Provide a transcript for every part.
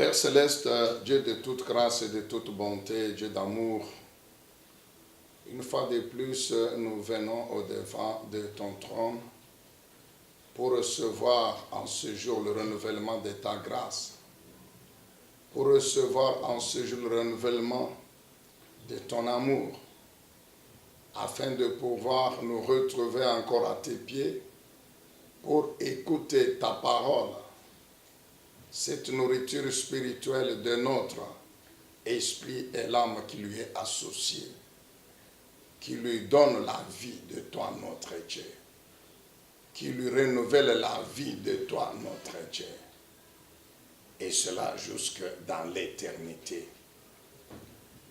Père céleste, Dieu de toute grâce et de toute bonté, Dieu d'amour, une fois de plus, nous venons au-devant de ton trône pour recevoir en ce jour le renouvellement de ta grâce, pour recevoir en ce jour le renouvellement de ton amour, afin de pouvoir nous retrouver encore à tes pieds pour écouter ta parole, cette nourriture spirituelle de notre esprit et l'âme qui lui est associée, qui lui donne la vie de toi, notre Dieu, qui lui renouvelle la vie de toi, notre Dieu, et cela jusque dans l'éternité.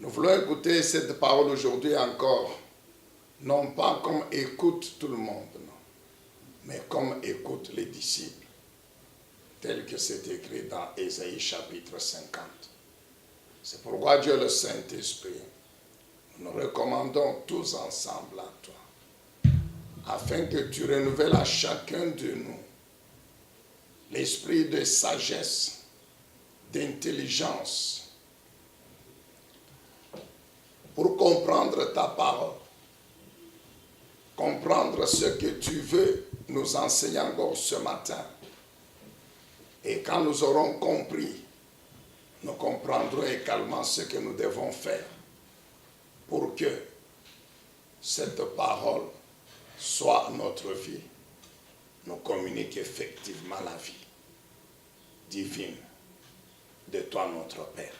Nous voulons écouter cette parole aujourd'hui encore, non pas comme écoute tout le monde, non, mais comme écoute les disciples, tel que c'est écrit dans Ésaïe chapitre 50. C'est pourquoi Dieu le Saint-Esprit, nous recommandons tous ensemble à toi, afin que tu renouvelles à chacun de nous l'esprit de sagesse, d'intelligence, pour comprendre ta parole, comprendre ce que tu veux nous enseigner encore ce matin. Et quand nous aurons compris, nous comprendrons également ce que nous devons faire pour que cette parole soit notre vie, nous communique effectivement la vie divine de toi, notre Père.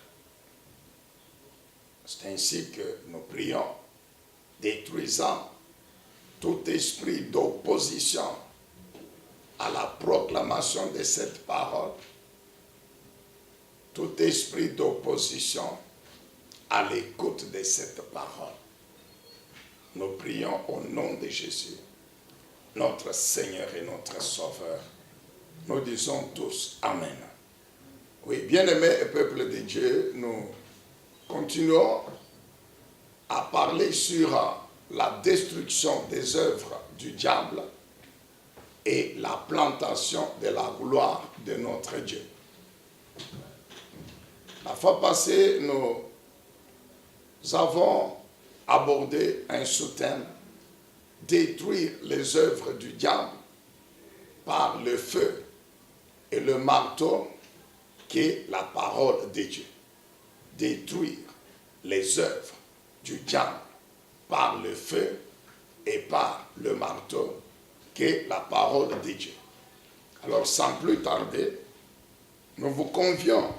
C'est ainsi que nous prions, détruisant tout esprit d'opposition à la proclamation de cette parole, tout esprit d'opposition à l'écoute de cette parole. Nous prions au nom de Jésus, notre Seigneur et notre Sauveur. Nous disons tous Amen. Oui, bien-aimés peuple de Dieu, nous continuons à parler sur la destruction des œuvres du diable et la plantation de la gloire de notre Dieu. La fois passée, nous avons abordé un sous-thème, détruire les œuvres du diable par le feu et le marteau qu'est la parole de Dieu. Détruire les œuvres du diable par le feu et par le marteau qu'est la parole de Dieu. Alors, sans plus tarder, nous vous convions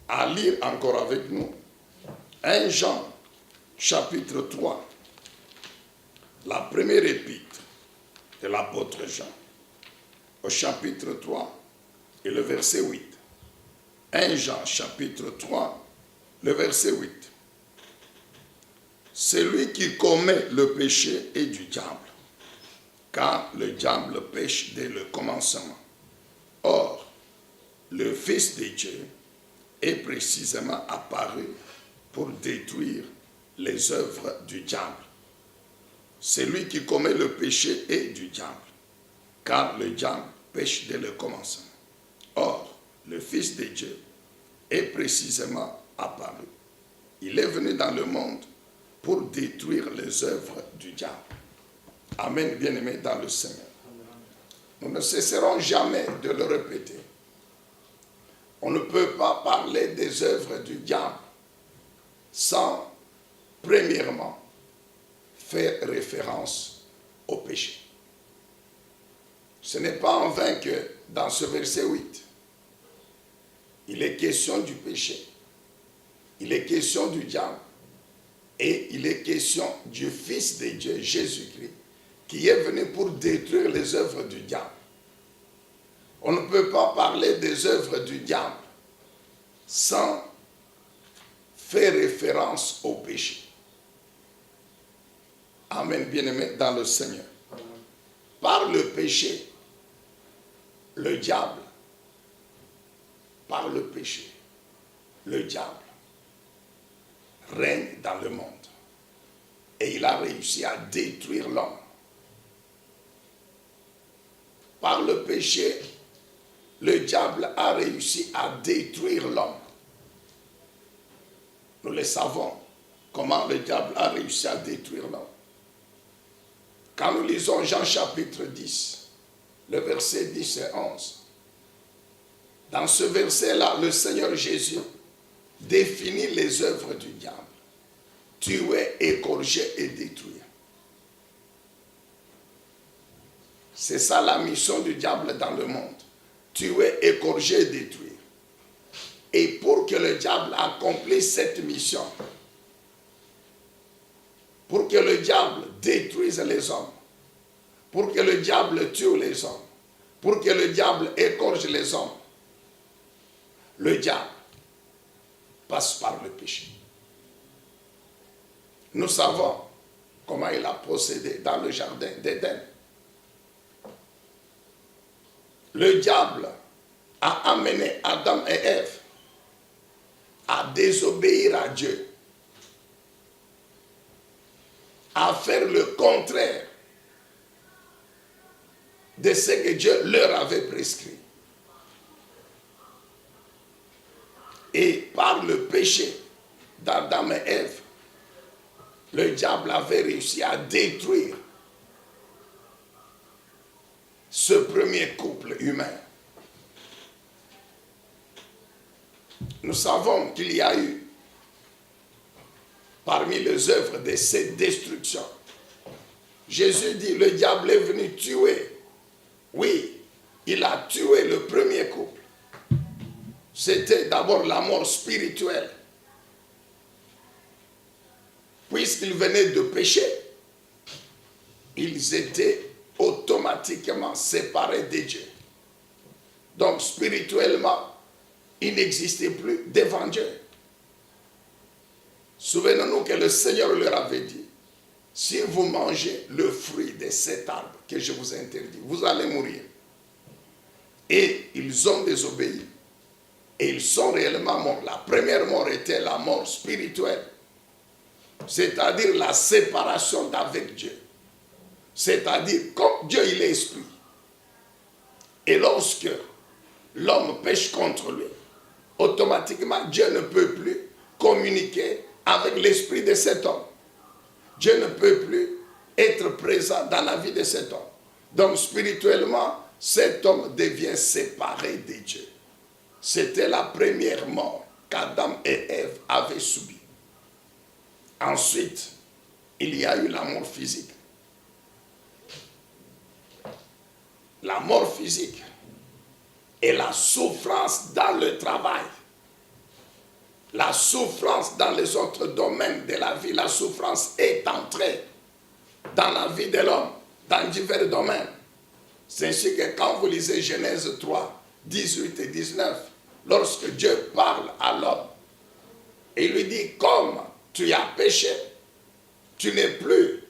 à lire encore avec nous 1 Jean, chapitre 3, la première épître de l'apôtre Jean, au chapitre 3 et le verset 8. 1 Jean, chapitre 3, le verset 8. Celui qui commet le péché est du diable, car le diable pêche dès le commencement. Or, le Fils de Dieu est précisément apparu pour détruire les œuvres du diable. Celui qui commet le péché est du diable, car le diable pêche dès le commencement. Or, le Fils de Dieu est précisément apparu. Il est venu dans le monde pour détruire les œuvres du diable. Amen, bien-aimés dans le Seigneur. Nous ne cesserons jamais de le répéter. On ne peut pas parler des œuvres du diable sans, premièrement, faire référence au péché. Ce n'est pas en vain que dans ce verset 8, il est question du péché, il est question du diable et il est question du Fils de Dieu, Jésus-Christ, qui est venu pour détruire les œuvres du diable. On ne peut pas parler des œuvres du diable sans faire référence au péché. Amen, bien-aimés dans le Seigneur. Par le péché, le diable, par le péché, le diable règne dans le monde. Et il a réussi à détruire l'homme. Par le péché, le diable a réussi à détruire l'homme. Nous le savons, comment le diable a réussi à détruire l'homme. Quand nous lisons Jean chapitre 10, le verset 10 et 11, dans ce verset-là, le Seigneur Jésus définit les œuvres du diable. Tuer, égorger et détruire. C'est ça la mission du diable dans le monde. Tuer, égorger et détruire. Et pour que le diable accomplisse cette mission, pour que le diable détruise les hommes, pour que le diable tue les hommes, pour que le diable égorge les hommes, le diable passe par le péché. Nous savons comment il a procédé dans le jardin d'Éden. Le diable a amené Adam et Ève à désobéir à Dieu, à faire le contraire de ce que Dieu leur avait prescrit. Et par le péché d'Adam et Ève, le diable avait réussi à détruire ce premier couple humain. Nous savons qu'il y a eu, parmi les œuvres de cette destruction, Jésus dit, le diable est venu tuer. Oui, il a tué le premier couple. C'était d'abord la mort spirituelle. Puisqu'ils venaient de pécher, ils étaient automatiquement séparés de Dieu. Donc spirituellement, il n'existait plus devant Dieu. Souvenons-nous que le Seigneur leur avait dit, si vous mangez le fruit de cet arbre que je vous interdis, vous allez mourir. Et ils ont désobéi. Et ils sont réellement morts. La première mort était la mort spirituelle. C'est-à-dire la séparation d'avec Dieu. C'est-à-dire, comme Dieu il est esprit. Et lorsque l'homme pêche contre lui, automatiquement Dieu ne peut plus communiquer avec l'esprit de cet homme. Dieu ne peut plus être présent dans la vie de cet homme. Donc spirituellement, cet homme devient séparé de Dieu. C'était la première mort qu'Adam et Ève avaient subie. Ensuite, il y a eu la mort physique. La mort physique et la souffrance dans le travail. La souffrance dans les autres domaines de la vie. La souffrance est entrée dans la vie de l'homme, dans divers domaines. C'est ainsi que quand vous lisez Genèse 3, 18 et 19, lorsque Dieu parle à l'homme, il lui dit, comme tu as péché, tu n'es plus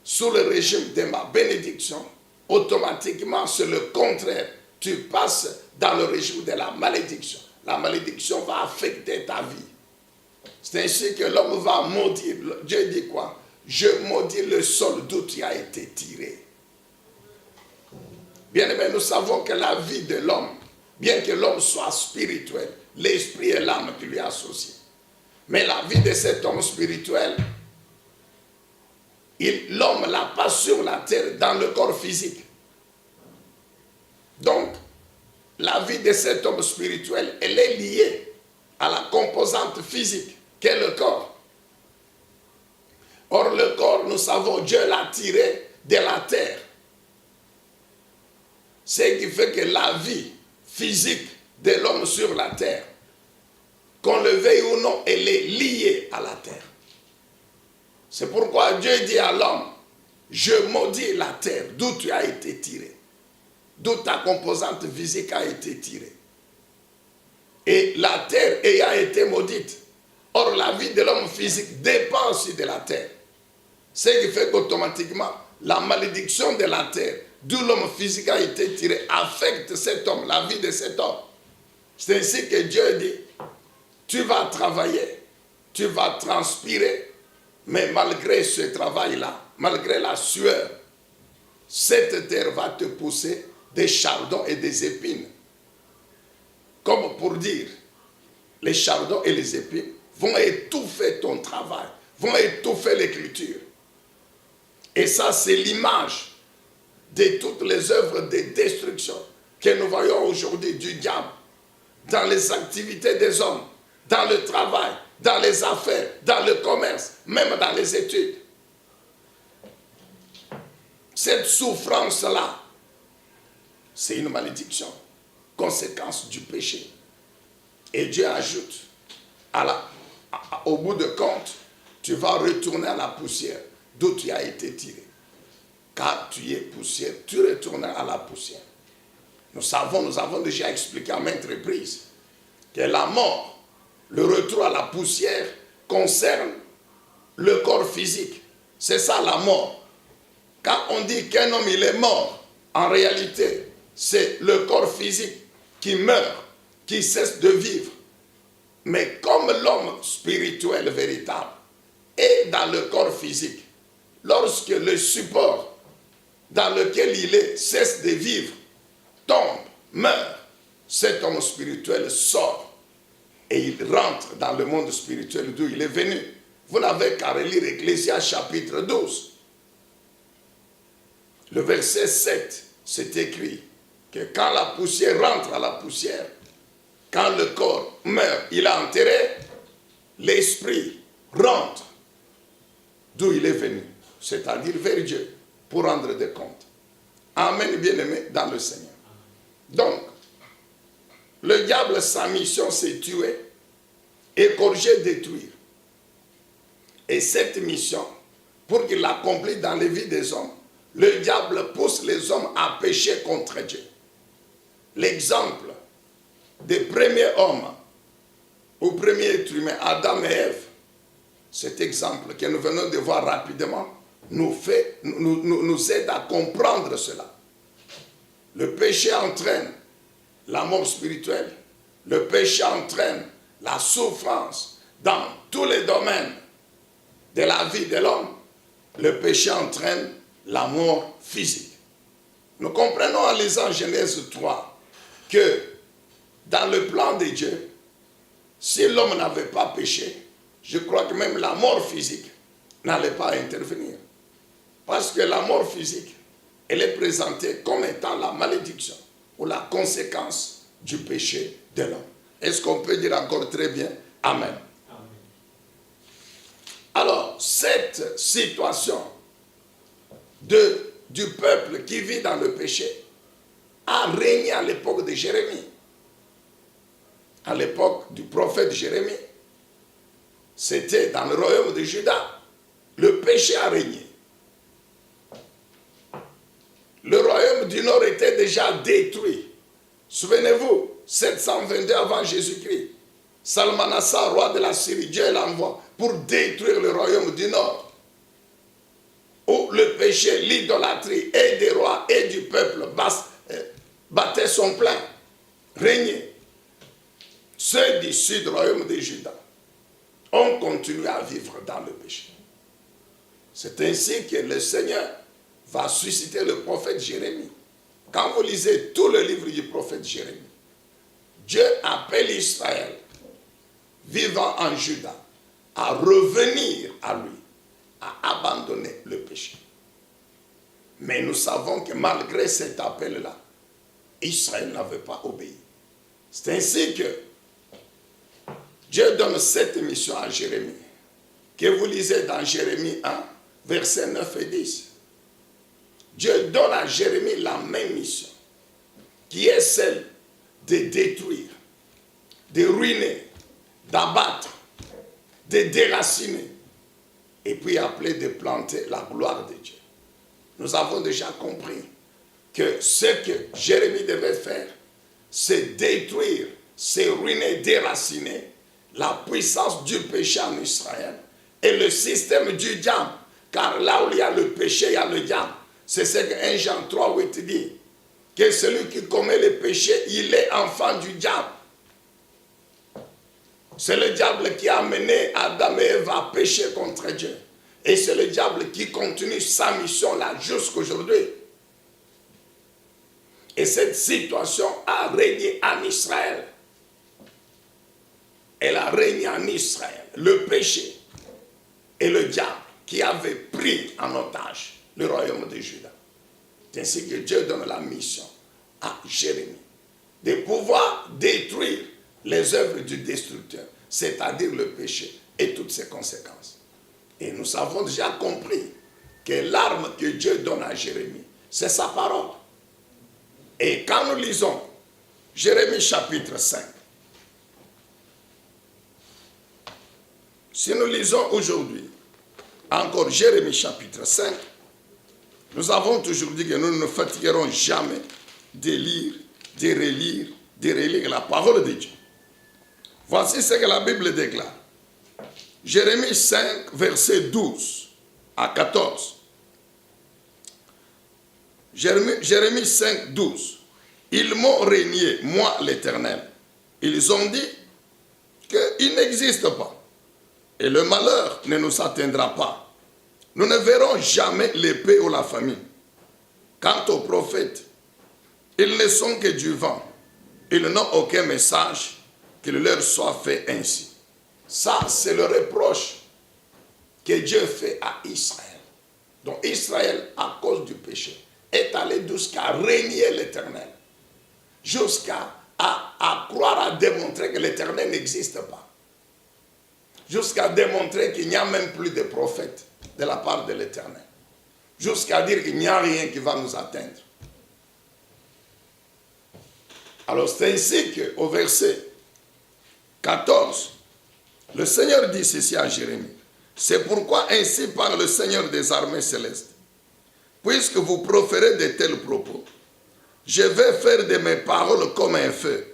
sous le régime de ma bénédiction, automatiquement c'est le contraire, tu passes dans le régime de la malédiction. La malédiction va affecter ta vie. C'est ainsi que l'homme va maudire. Dieu dit quoi? Je maudis le sol d'où tu as été tiré. Bien aimé, nous savons que la vie de l'homme, bien que l'homme soit spirituel, l'esprit et l'âme qui lui associent. Mais la vie de cet homme spirituel, l'homme l'a pas sur la terre dans le corps physique. Donc, la vie de cet homme spirituel, elle est liée à la composante physique qu'est le corps. Or, le corps, nous savons, Dieu l'a tiré de la terre. Ce qui fait que la vie physique de l'homme sur la terre, qu'on le veuille ou non, elle est liée à la terre. C'est pourquoi Dieu dit à l'homme, je maudis la terre d'où tu as été tiré, d'où ta composante physique a été tirée. Et la terre ayant été maudite, or la vie de l'homme physique dépend aussi de la terre. Ce qui fait qu'automatiquement, la malédiction de la terre, d'où l'homme physique a été tiré, affecte cet homme, la vie de cet homme. C'est ainsi que Dieu dit, tu vas travailler, tu vas transpirer, mais malgré ce travail-là, malgré la sueur, cette terre va te pousser des chardons et des épines. comme pour dire, les chardons et les épines vont étouffer ton travail, vont étouffer l'écriture. Et ça, c'est l'image de toutes les œuvres de destruction que nous voyons aujourd'hui du diable dans les activités des hommes, dans le travail, dans les affaires, dans le commerce, même dans les études. Cette souffrance-là, c'est une malédiction, conséquence du péché. Et Dieu ajoute, au bout de compte, tu vas retourner à la poussière d'où tu as été tiré. Car tu es poussière, tu retournes à la poussière. Nous avons déjà expliqué à maintes reprises que la mort, le retour à la poussière, concerne le corps physique. C'est ça la mort. Quand on dit qu'un homme il est mort, en réalité, c'est le corps physique qui meurt, qui cesse de vivre. Mais comme l'homme spirituel véritable est dans le corps physique, lorsque le support dans lequel il est cesse de vivre, tombe, meurt, cet homme spirituel sort et il rentre dans le monde spirituel d'où il est venu. Vous n'avez qu'à relire Ecclésiaste chapitre 12. Le verset 7, c'est écrit que quand la poussière rentre à la poussière, quand le corps meurt, il est enterré, l'esprit rentre d'où il est venu, c'est-à-dire vers Dieu, pour rendre des comptes. Amen, bien-aimés dans le Seigneur. Donc, le diable, sa mission, c'est tuer, égorger, détruire. Et cette mission, pour qu'il l'accomplisse dans les vies des hommes, le diable pousse les hommes à pécher contre Dieu. L'exemple des premiers hommes, au premier être humain, Adam et Ève, cet exemple que nous venons de voir rapidement, nous aide à comprendre cela. Le péché entraîne la mort spirituelle. Le péché entraîne la souffrance dans tous les domaines de la vie de l'homme. Le péché entraîne la mort physique. Nous comprenons en lisant Genèse 3 que dans le plan de Dieu, si l'homme n'avait pas péché, je crois que même la mort physique n'allait pas intervenir. Parce que la mort physique, elle est présentée comme étant la malédiction ou la conséquence du péché de l'homme. Est-ce qu'on peut dire encore très bien Amen? Amen. Alors, cette situation du peuple qui vit dans le péché a régné à l'époque de Jérémie. À l'époque du prophète Jérémie, c'était dans le royaume de Juda. Le péché a régné. Le royaume du Nord était déjà détruit. Souvenez-vous, 722 avant Jésus-Christ, Salmanassar, roi de la Syrie, Dieu l'envoie pour détruire le royaume du Nord, où le péché, l'idolâtrie et des rois et du peuple battait son plein, régnait. Ceux du sud, royaume de Juda, ont continué à vivre dans le péché. C'est ainsi que le Seigneur va susciter le prophète Jérémie. Quand vous lisez tout le livre du prophète Jérémie, Dieu appelle Israël, vivant en Juda, à revenir à lui, à abandonner le péché. Mais nous savons que malgré cet appel-là, Israël n'avait pas obéi. C'est ainsi que Dieu donne cette mission à Jérémie, que vous lisez dans Jérémie 1, versets 9 et 10. Dieu donne à Jérémie la même mission, qui est celle de détruire, de ruiner, d'abattre, de déraciner, et puis après de planter la gloire de Dieu. Nous avons déjà compris que ce que Jérémie devait faire, c'est détruire, c'est ruiner, déraciner la puissance du péché en Israël et le système du diable. Car là où il y a le péché, il y a le diable. C'est ce que 1 Jean 3, 8 dit. Que celui qui commet le péché, il est enfant du diable. C'est le diable qui a amené Adam et Ève à pécher contre Dieu. Et c'est le diable qui continue sa mission là jusqu'à aujourd'hui. Et cette situation a régné en Israël elle a régné en Israël. Le péché et le diable qui avait pris en otage le royaume de Juda. C'est ainsi que Dieu donne la mission à Jérémie de pouvoir détruire les œuvres du destructeur, c'est-à-dire le péché et toutes ses conséquences. Et nous avons déjà compris que l'arme que Dieu donne à Jérémie, c'est sa parole. Et quand nous lisons Jérémie chapitre 5, si nous lisons aujourd'hui encore Jérémie chapitre 5, nous avons toujours dit que nous ne nous fatiguerons jamais de lire, de relire la parole de Dieu. Voici ce que la Bible déclare. Jérémie 5, versets 12 à 14. Jérémie 5, 12. Ils m'ont régné, moi l'Éternel. Ils ont dit qu'il n'existe pas. Et le malheur ne nous atteindra pas. Nous ne verrons jamais l'épée ou la famine. Quant aux prophètes, ils ne sont que du vent. Ils n'ont aucun message qu'il leur soit fait ainsi. Ça, c'est le reproche que Dieu fait à Israël. Donc Israël, à cause du péché, est allé jusqu'à régner l'Éternel. Jusqu'à croire, à démontrer que l'Éternel n'existe pas. Jusqu'à démontrer qu'il n'y a même plus de prophètes de la part de l'Éternel. Jusqu'à dire qu'il n'y a rien qui va nous atteindre. Alors c'est ainsi qu'au verset 14, le Seigneur dit ceci à Jérémie. C'est pourquoi ainsi parle le Seigneur des armées célestes. Puisque vous proférez de tels propos, je vais faire de mes paroles comme un feu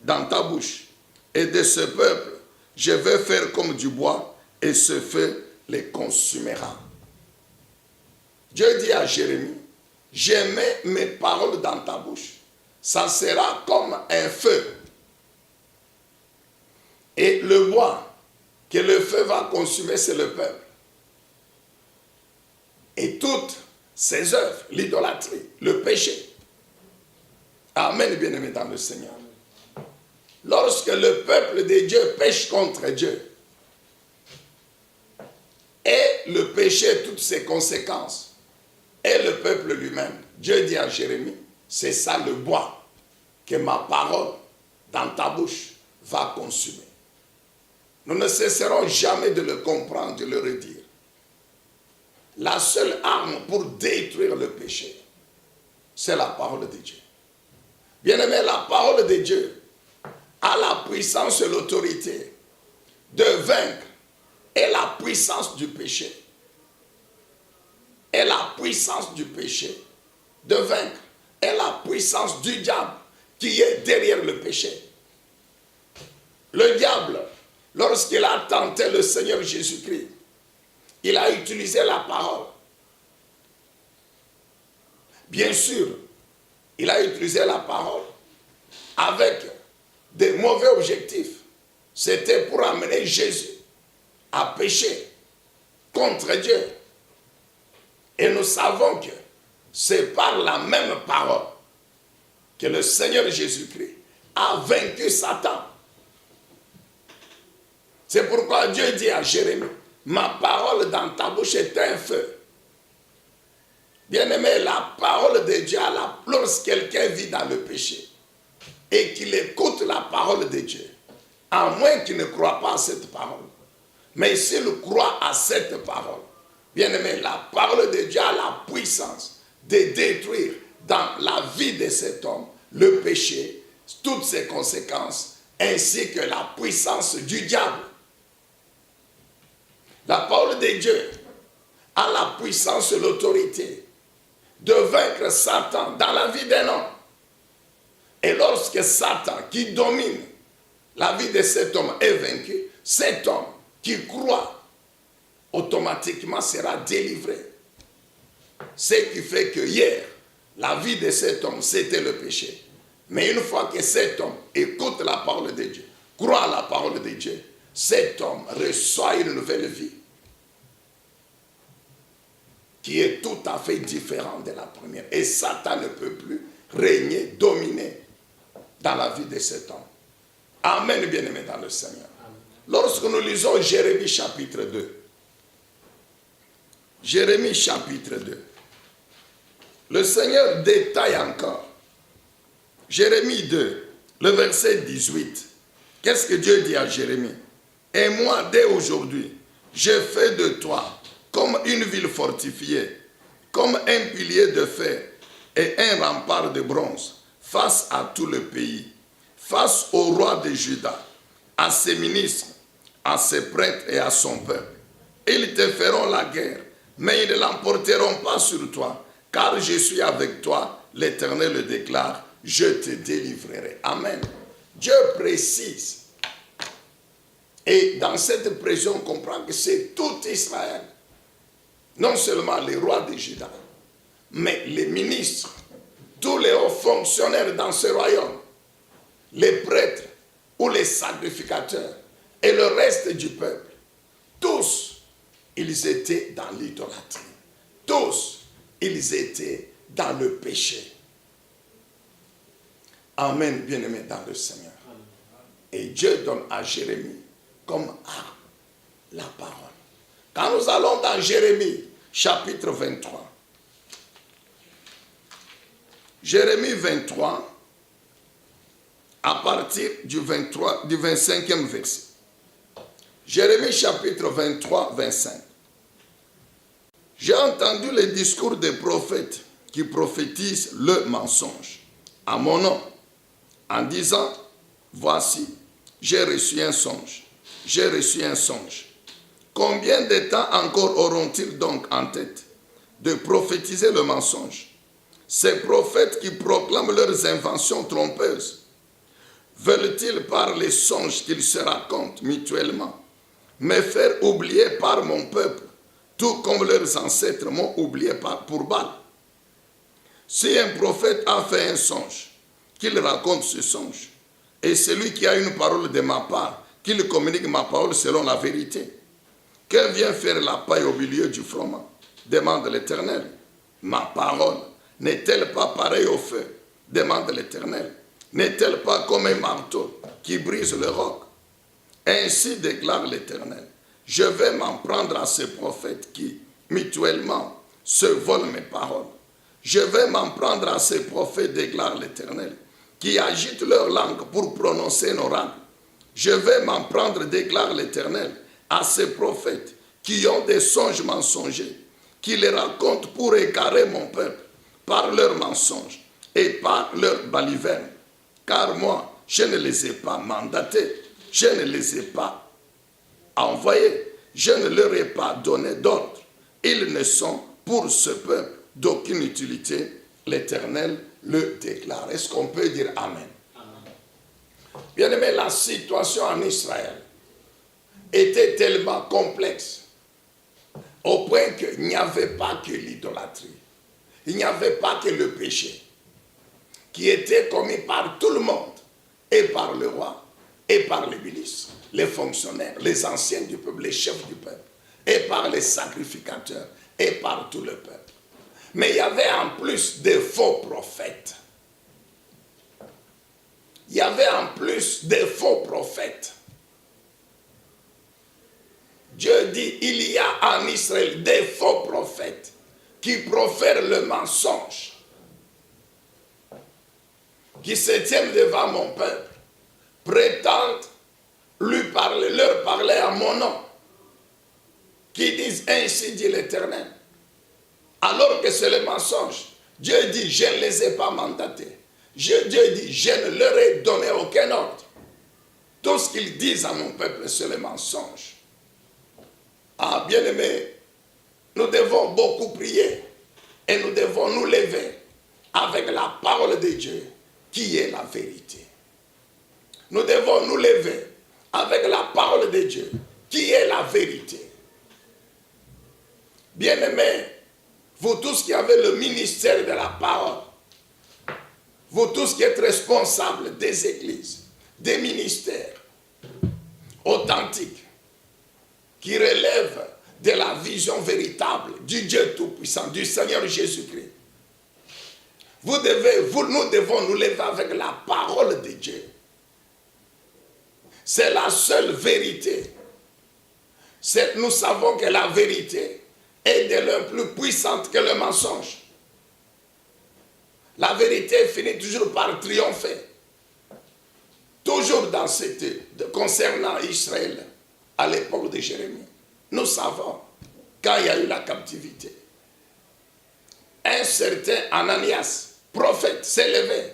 dans ta bouche. Et de ce peuple, je vais faire comme du bois, et ce feu les consumera. Dieu dit à Jérémie, je mets mes paroles dans ta bouche. Ça sera comme un feu. Et le bois que le feu va consumer, c'est le peuple. Et toutes ses œuvres, l'idolâtrie, le péché. Amen, bien-aimé dans le Seigneur. Lorsque le peuple de Dieu pêche contre Dieu, et le péché, toutes ses conséquences, et le peuple lui-même, Dieu dit à Jérémie, c'est ça le bois que ma parole dans ta bouche va consumer. Nous ne cesserons jamais de le comprendre, de le redire. La seule arme pour détruire le péché, c'est la parole de Dieu. Bien-aimé, la parole de Dieu a la puissance et l'autorité de vaincre et la puissance du péché. Et la puissance du péché de vaincre et la puissance du diable qui est derrière le péché. Le diable, lorsqu'il a tenté le Seigneur Jésus-Christ, il a utilisé la parole. Bien sûr, il a utilisé la parole avec des mauvais objectifs. C'était pour amener Jésus à pécher contre Dieu. Et nous savons que c'est par la même parole que le Seigneur Jésus-Christ a vaincu Satan. C'est pourquoi Dieu dit à Jérémie, ma parole dans ta bouche est un feu. Bien-aimé, la parole de Dieu, lorsque quelqu'un vit dans le péché et qu'il écoute la parole de Dieu, à moins qu'il ne croit pas à cette parole, mais s'il croit à cette parole, bien-aimé, la parole de Dieu a la puissance de détruire dans la vie de cet homme le péché, toutes ses conséquences, ainsi que la puissance du diable. La parole de Dieu a la puissance et l'autorité de vaincre Satan dans la vie d'un homme. Et lorsque Satan, qui domine la vie de cet homme, est vaincu, cet homme qui croit automatiquement sera délivré. Ce qui fait que hier, la vie de cet homme, c'était le péché. Mais une fois que cet homme écoute la parole de Dieu, croit à la parole de Dieu, cet homme reçoit une nouvelle vie qui est tout à fait différente de la première. Et Satan ne peut plus régner, dominer dans la vie de cet homme. Amen, bien-aimé dans le Seigneur. Amen. Lorsque nous lisons Jérémie chapitre 2, Jérémie chapitre 2, le Seigneur détaille encore. Jérémie 2, le verset 18. Qu'est-ce que Dieu dit à Jérémie? Et moi, dès aujourd'hui, j'ai fait de toi comme une ville fortifiée, comme un pilier de fer et un rempart de bronze face à tout le pays, face au roi de Juda, à ses ministres, à ses prêtres et à son peuple. Ils te feront la guerre, mais ils ne l'emporteront pas sur toi, car je suis avec toi, l'Éternel le déclare, je te délivrerai. Amen. Dieu précise. Et dans cette précision, on comprend que c'est tout Israël. Non seulement les rois de Juda, mais les ministres, tous les hauts fonctionnaires dans ce royaume, les prêtres ou les sacrificateurs et le reste du peuple, tous, ils étaient dans l'idolâtrie. Tous, ils étaient dans le péché. Amen, bien-aimés dans le Seigneur. Et Dieu donne à Jérémie comme arme la parole. Quand nous allons dans Jérémie, chapitre 23, Jérémie 23, à partir du 25e verset. Jérémie chapitre 23, 25. J'ai entendu les discours des prophètes qui prophétisent le mensonge à mon nom, en disant, voici, j'ai reçu un songe, j'ai reçu un songe. Combien de temps encore auront-ils donc en tête de prophétiser le mensonge? Ces prophètes qui proclament leurs inventions trompeuses, veulent-ils par les songes qu'ils se racontent mutuellement me faire oublier par mon peuple, tout comme leurs ancêtres m'ont oublié pour Baal? Si un prophète a fait un songe, qu'il raconte ce songe, et celui qui a une parole de ma part, qu'il communique ma parole selon la vérité. Que vient faire la paille au milieu du froment? Demande l'Éternel. Ma parole n'est-elle pas pareille au feu? Demande l'Éternel. N'est-elle pas comme un marteau qui brise le roc? Ainsi déclare l'Éternel. Je vais m'en prendre à ces prophètes qui, mutuellement, se volent mes paroles. Je vais m'en prendre à ces prophètes, déclare l'Éternel, qui agitent leur langue pour prononcer un oracle. Je vais m'en prendre, déclare l'Éternel, à ces prophètes qui ont des songes mensongers, qui les racontent pour égarer mon peuple par leurs mensonges et par leurs balivernes. Car moi, je ne les ai pas mandatés, je ne les ai pas envoyés, je ne leur ai pas donné d'ordre. Ils ne sont pour ce peuple d'aucune utilité. L'Éternel le déclare. Est-ce qu'on peut dire Amen? Bien-aimé, la situation en Israël était tellement complexe au point qu'il n'y avait pas que l'idolâtrie, il n'y avait pas que le péché qui était commis par tout le monde, et par le roi, et par les ministres, les fonctionnaires, les anciens du peuple, les chefs du peuple, et par les sacrificateurs, et par tout le peuple. Mais il y avait en plus des faux prophètes. Il y avait en plus des faux prophètes. Dieu dit, il y a en Israël des faux prophètes qui profèrent le mensonge, qui se tiennent devant mon peuple, prétendent leur parler à mon nom, qui disent ainsi dit l'Éternel, alors que c'est le mensonge. Dieu dit, je ne les ai pas mandatés. Dieu dit, je ne leur ai donné aucun ordre. Tout ce qu'ils disent à mon peuple, c'est le mensonge. Ah, bien-aimés, nous devons beaucoup prier et nous devons nous lever avec la parole de Dieu qui est la vérité. Nous devons nous lever avec la parole de Dieu qui est la vérité. Bien-aimés, vous tous qui avez le ministère de la parole, vous tous qui êtes responsables des églises, des ministères authentiques, qui relèvent de la vision véritable du Dieu Tout-Puissant, du Seigneur Jésus-Christ. Nous devons nous lever avec la parole de Dieu. C'est la seule vérité. Nous savons que la vérité est de l'un plus puissante que le mensonge. La vérité finit toujours par triompher. Toujours dans concernant Israël, à l'époque de Jérémie, nous savons, quand il y a eu la captivité, un certain Ananias, prophète, s'est levé.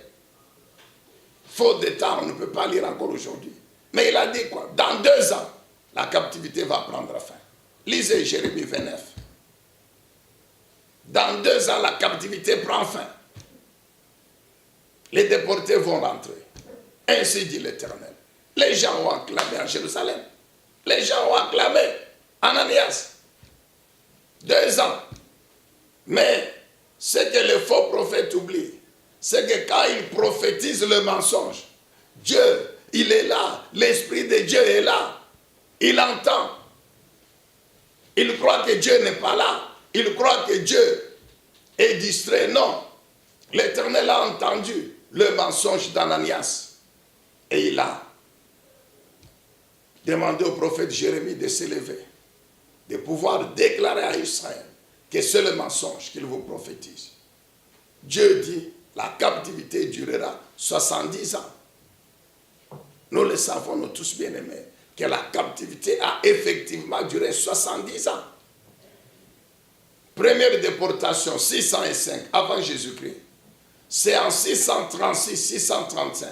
Faute de temps, on ne peut pas lire encore aujourd'hui. Mais il a dit quoi? Dans 2 ans, la captivité va prendre fin. Lisez Jérémie 29. Dans 2 ans, la captivité prend fin. Les déportés vont rentrer. Ainsi dit l'Éternel. Les gens ont acclamé à Jérusalem. Les gens ont acclamé Ananias. 2 ans. Mais ce que les faux prophètes oublient, c'est que quand ils prophétisent le mensonge, Dieu, il est là. L'Esprit de Dieu est là. Il entend. Il croit que Dieu n'est pas là. Il croit que Dieu est distrait. Non. L'Éternel a entendu le mensonge d'Ananias. Et il a demandé au prophète Jérémie de s'élever, de pouvoir déclarer à Israël que c'est le mensonge qu'il vous prophétise. Dieu dit, la captivité durera 70 ans. Nous le savons, nous tous bien-aimés, que la captivité a effectivement duré 70 ans. Première déportation, 605 avant Jésus-Christ. C'est en 636, 635,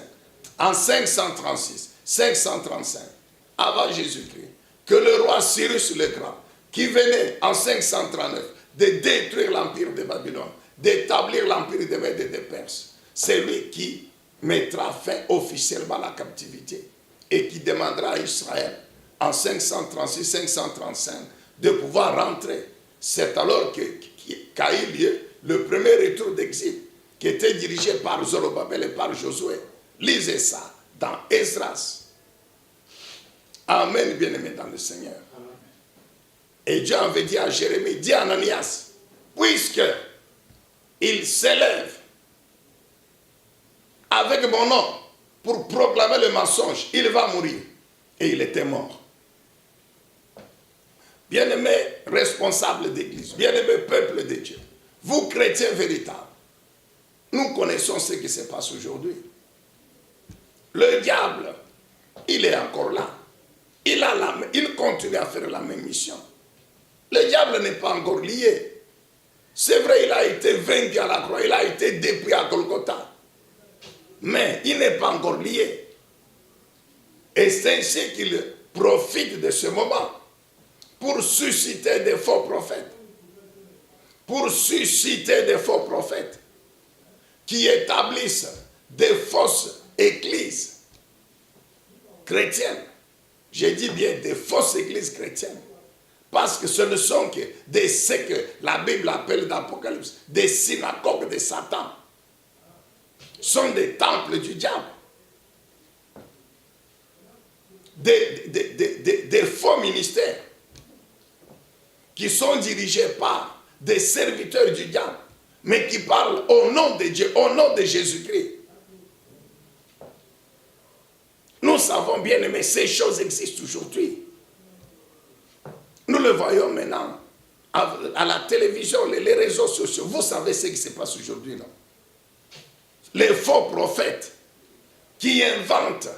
en 536, 535, avant Jésus-Christ, que le roi Cyrus le Grand, qui venait en 539 de détruire l'empire de Babylone, d'établir l'empire des Mèdes et des Perses, c'est lui qui mettra fin officiellement à la captivité et qui demandera à Israël en 536-535 de pouvoir rentrer. C'est alors qu'a eu lieu le premier retour d'exil qui était dirigé par Zorobabel et par Josué. Lisez ça dans Esdras. Amen, bien-aimé dans le Seigneur. Et Dieu avait dit à Jérémie, dis à Ananias, puisque il s'élève avec mon nom pour proclamer le mensonge, il va mourir. Et il était mort. Bien-aimés responsables d'église, bien-aimés peuple de Dieu, vous chrétiens véritables, nous connaissons ce qui se passe aujourd'hui. Le diable, il est encore là. Il continue à faire la même mission. Le diable n'est pas encore lié. C'est vrai, il a été vaincu à la croix, il a été dépouillé à Golgotha. Mais il n'est pas encore lié. Et c'est ainsi qu'il profite de ce moment pour susciter des faux prophètes. Pour susciter des faux prophètes qui établissent des fausses églises chrétiennes. J'ai dit bien des fausses églises chrétiennes. Parce que ce ne sont que ce que la Bible appelle dans l'Apocalypse des synagogues de Satan. Ce sont des temples du diable. Des faux ministères qui sont dirigés par des serviteurs du diable, mais qui parlent au nom de Dieu, au nom de Jésus-Christ. Nous savons bien, mais ces choses existent aujourd'hui. Nous le voyons maintenant à la télévision, les réseaux sociaux. Vous savez ce qui se passe aujourd'hui, non? Les faux prophètes qui inventent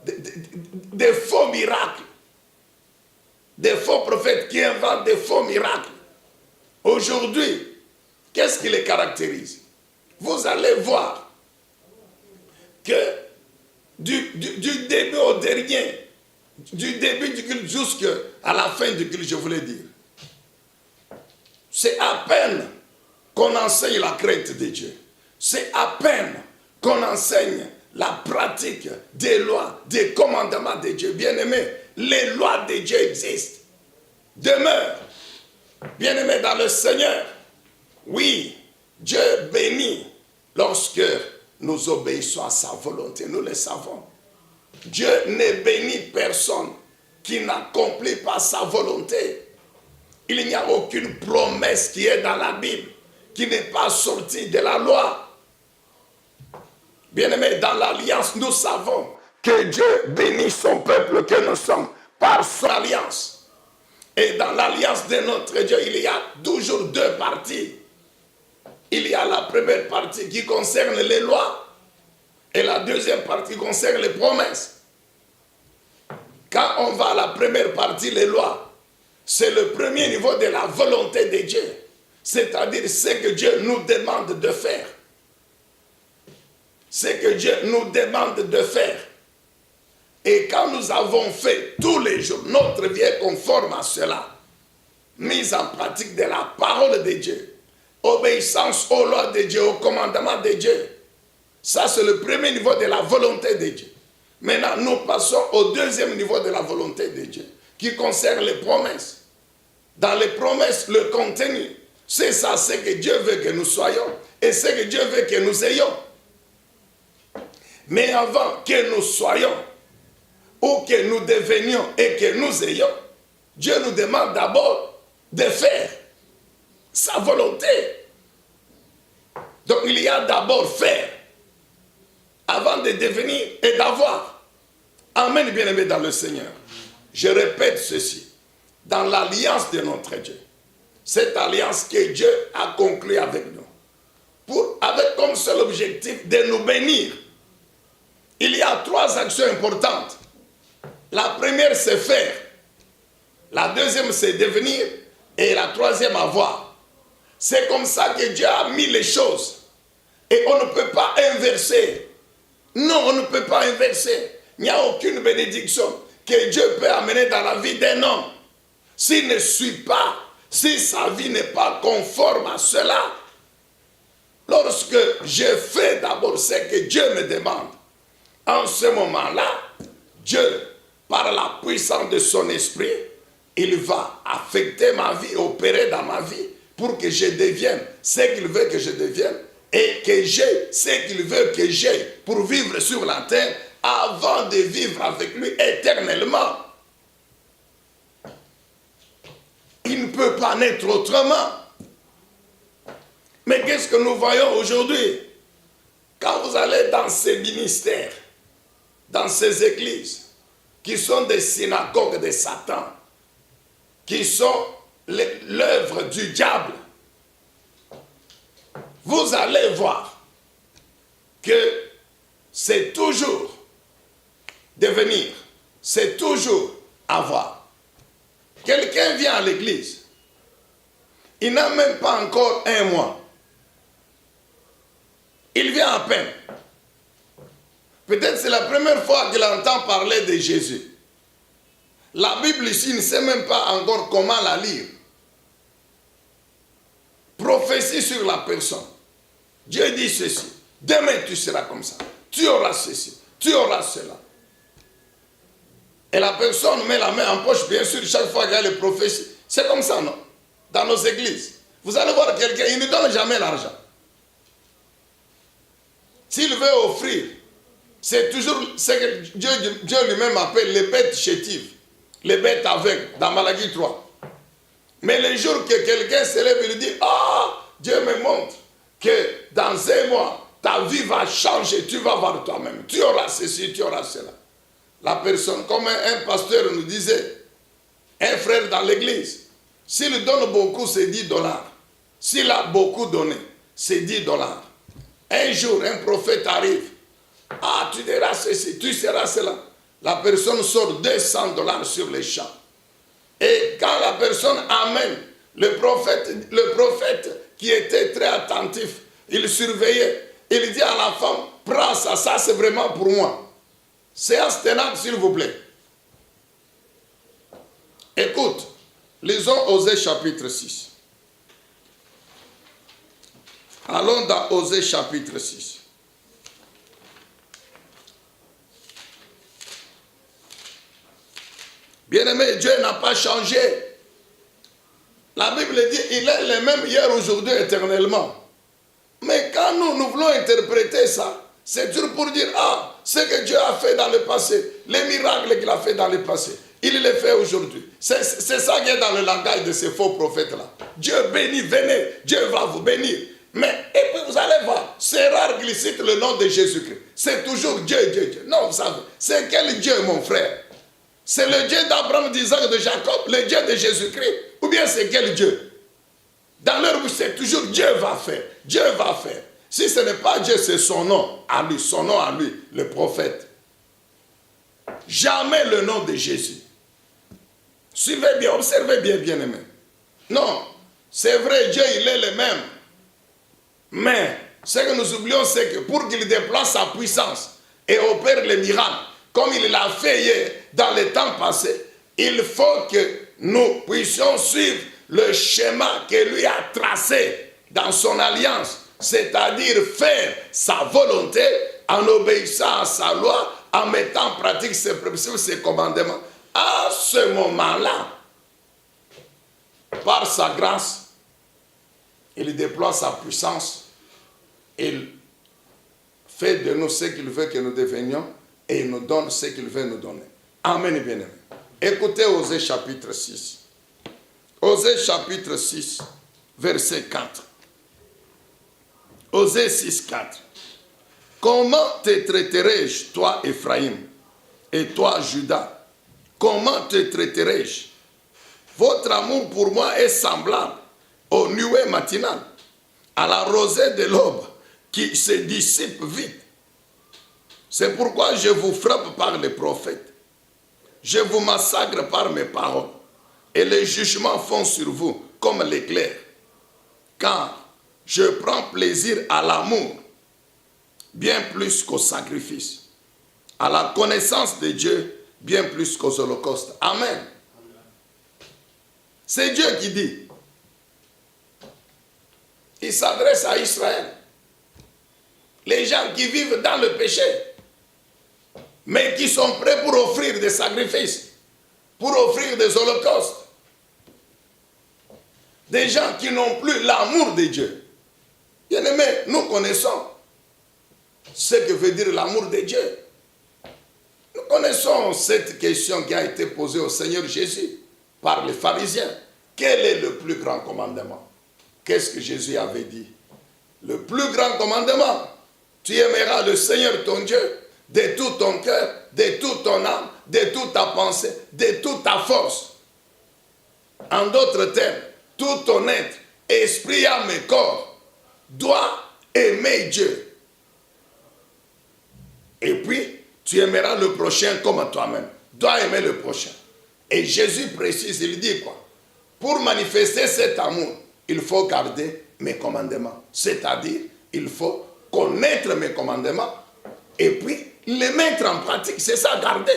des faux miracles. Des faux prophètes qui inventent des faux miracles. Aujourd'hui, qu'est-ce qui les caractérise? Vous allez voir que du début au dernier, du début du culte jusqu'à la fin du culte, je voulais dire, c'est à peine qu'on enseigne la crainte de Dieu. C'est à peine qu'on enseigne la pratique des lois, des commandements de Dieu. Bien-aimés, les lois de Dieu existent, demeurent. Bien-aimés dans le Seigneur, oui, Dieu bénit lorsque nous obéissons à sa volonté, nous le savons. Dieu ne bénit personne qui n'accomplit pas sa volonté. Il n'y a aucune promesse qui est dans la Bible qui n'est pas sortie de la loi. Bien-aimés, dans l'Alliance, nous savons que Dieu bénisse son peuple que nous sommes par son alliance. Et dans l'alliance de notre Dieu, il y a toujours deux parties. Il y a la première partie qui concerne les lois et la deuxième partie concerne les promesses. Quand on va à la première partie, les lois, c'est le premier niveau de la volonté de Dieu. C'est-à-dire ce que Dieu nous demande de faire. Ce que Dieu nous demande de faire. Et quand nous avons fait tous les jours, notre vie est conforme à cela. Mise en pratique de la parole de Dieu. Obéissance aux lois de Dieu, aux commandements de Dieu. Ça, c'est le premier niveau de la volonté de Dieu. Maintenant, nous passons au deuxième niveau de la volonté de Dieu, qui concerne les promesses. Dans les promesses, le contenu, c'est ça, ce que Dieu veut que nous soyons et ce que Dieu veut que nous ayons. Mais avant que nous soyons ou que nous devenions et que nous ayons, Dieu nous demande d'abord de faire sa volonté. Donc il y a d'abord faire avant de devenir et d'avoir. Amen, bien-aimés dans le Seigneur. Je répète ceci. Dans l'alliance de notre Dieu, cette alliance que Dieu a conclue avec nous, avec comme seul objectif de nous bénir, il y a trois actions importantes. La première, c'est faire. La deuxième, c'est devenir. Et la troisième, avoir. C'est comme ça que Dieu a mis les choses. Et on ne peut pas inverser. Non, on ne peut pas inverser. Il n'y a aucune bénédiction que Dieu peut amener dans la vie d'un homme. S'il ne suit pas, si sa vie n'est pas conforme à cela, lorsque je fais d'abord ce que Dieu me demande, en ce moment-là, Dieu, par la puissance de son esprit, il va affecter ma vie, opérer dans ma vie pour que je devienne ce qu'il veut que je devienne et que j'ai ce qu'il veut que j'ai pour vivre sur la terre avant de vivre avec lui éternellement. Il ne peut pas naître autrement. Mais qu'est-ce que nous voyons aujourd'hui? Quand vous allez dans ces ministères, dans ces églises, qui sont des synagogues de Satan, qui sont l'œuvre du diable, vous allez voir que c'est toujours devenir, c'est toujours avoir. Quelqu'un vient à l'église, il n'a même pas encore un mois. Il vient à peine. Peut-être c'est la première fois qu'il entend parler de Jésus. La Bible ici, il ne sait même pas encore comment la lire. Prophétie sur la personne. Dieu dit ceci. Demain tu seras comme ça. Tu auras ceci. Tu auras cela. Et la personne met la main en poche, bien sûr, chaque fois qu'il y a les prophéties. C'est comme ça, non? Dans nos églises. Vous allez voir quelqu'un, il ne donne jamais l'argent. S'il veut offrir, c'est toujours ce que Dieu lui-même appelle les bêtes chétives, les bêtes aveugles, dans Malachie 3. Mais le jour que quelqu'un se lève, il dit, Dieu me montre que dans un mois, ta vie va changer, tu vas voir toi-même. Tu auras ceci, tu auras cela. La personne, comme un pasteur nous disait, un frère dans l'église, s'il donne beaucoup, c'est 10 $. S'il a beaucoup donné, c'est 10 $. Un jour, un prophète arrive. Tu diras ceci, tu seras cela. La personne sort 200 $ sur les champs. Et quand la personne amène, le prophète qui était très attentif, il surveillait, il dit à la femme, prends ça, ça c'est vraiment pour moi. Séance tenante, s'il vous plaît. Écoute, lisons Osée chapitre 6. Allons dans Osée chapitre 6. Bien-aimé, Dieu n'a pas changé. La Bible dit, il est le même hier, aujourd'hui, éternellement. Mais quand nous voulons interpréter ça, c'est dur pour dire, ce que Dieu a fait dans le passé, les miracles qu'il a fait dans le passé, il les fait aujourd'hui. C'est ça qui est dans le langage de ces faux prophètes-là. Dieu bénit, venez, Dieu va vous bénir. Mais, et puis vous allez voir, c'est rare qu'il cite le nom de Jésus-Christ. C'est toujours Dieu, Dieu, Dieu. Non, vous savez, c'est quel Dieu, mon frère? C'est le Dieu d'Abraham, d'Isaac, de Jacob, le Dieu de Jésus-Christ? Ou bien c'est quel Dieu? Dans leur bouche, c'est toujours Dieu va faire. Dieu va faire. Si ce n'est pas Dieu, c'est son nom à lui, le prophète. Jamais le nom de Jésus. Suivez bien, observez bien, bien-aimé. Non, c'est vrai, Dieu, il est le même. Mais ce que nous oublions, c'est que pour qu'il déploie sa puissance et opère les miracles, comme il l'a fait hier dans le temps passé, il faut que nous puissions suivre le schéma que lui a tracé dans son alliance, c'est-à-dire faire sa volonté en obéissant à sa loi, en mettant en pratique ses principes, ses commandements. À ce moment-là, par sa grâce, il déploie sa puissance, il fait de nous ce qu'il veut que nous devenions et il nous donne ce qu'il veut nous donner. Amen, bien-aimé. Écoutez Osée chapitre 6. Osée chapitre 6, verset 4. Osée 6, 4. Comment te traiterai-je, toi, Ephraïm, et toi, Judas? Comment te traiterai-je? Votre amour pour moi est semblable aux nuées matinales, à la rosée de l'aube qui se dissipe vite. C'est pourquoi je vous frappe par les prophètes. Je vous massacre par mes paroles. Et les jugements font sur vous comme l'éclair. Car je prends plaisir à l'amour, bien plus qu'au sacrifice. À la connaissance de Dieu, bien plus qu'aux holocaustes. Amen. C'est Dieu qui dit. Il s'adresse à Israël. Les gens qui vivent dans le péché, mais qui sont prêts pour offrir des sacrifices, pour offrir des holocaustes. Des gens qui n'ont plus l'amour de Dieu. Bien-aimés, nous connaissons ce que veut dire l'amour de Dieu. Nous connaissons cette question qui a été posée au Seigneur Jésus par les pharisiens. Quel est le plus grand commandement? Qu'est-ce que Jésus avait dit? Le plus grand commandement, tu aimeras le Seigneur ton Dieu de tout ton cœur, de toute ton âme, de toute ta pensée, de toute ta force. En d'autres termes, tout ton être, esprit, âme et corps, doit aimer Dieu. Et puis, tu aimeras le prochain comme toi-même. Dois aimer le prochain. Et Jésus précise, il dit quoi? Pour manifester cet amour, il faut garder mes commandements. C'est-à-dire, il faut connaître mes commandements et puis les mettre en pratique. C'est ça, garder.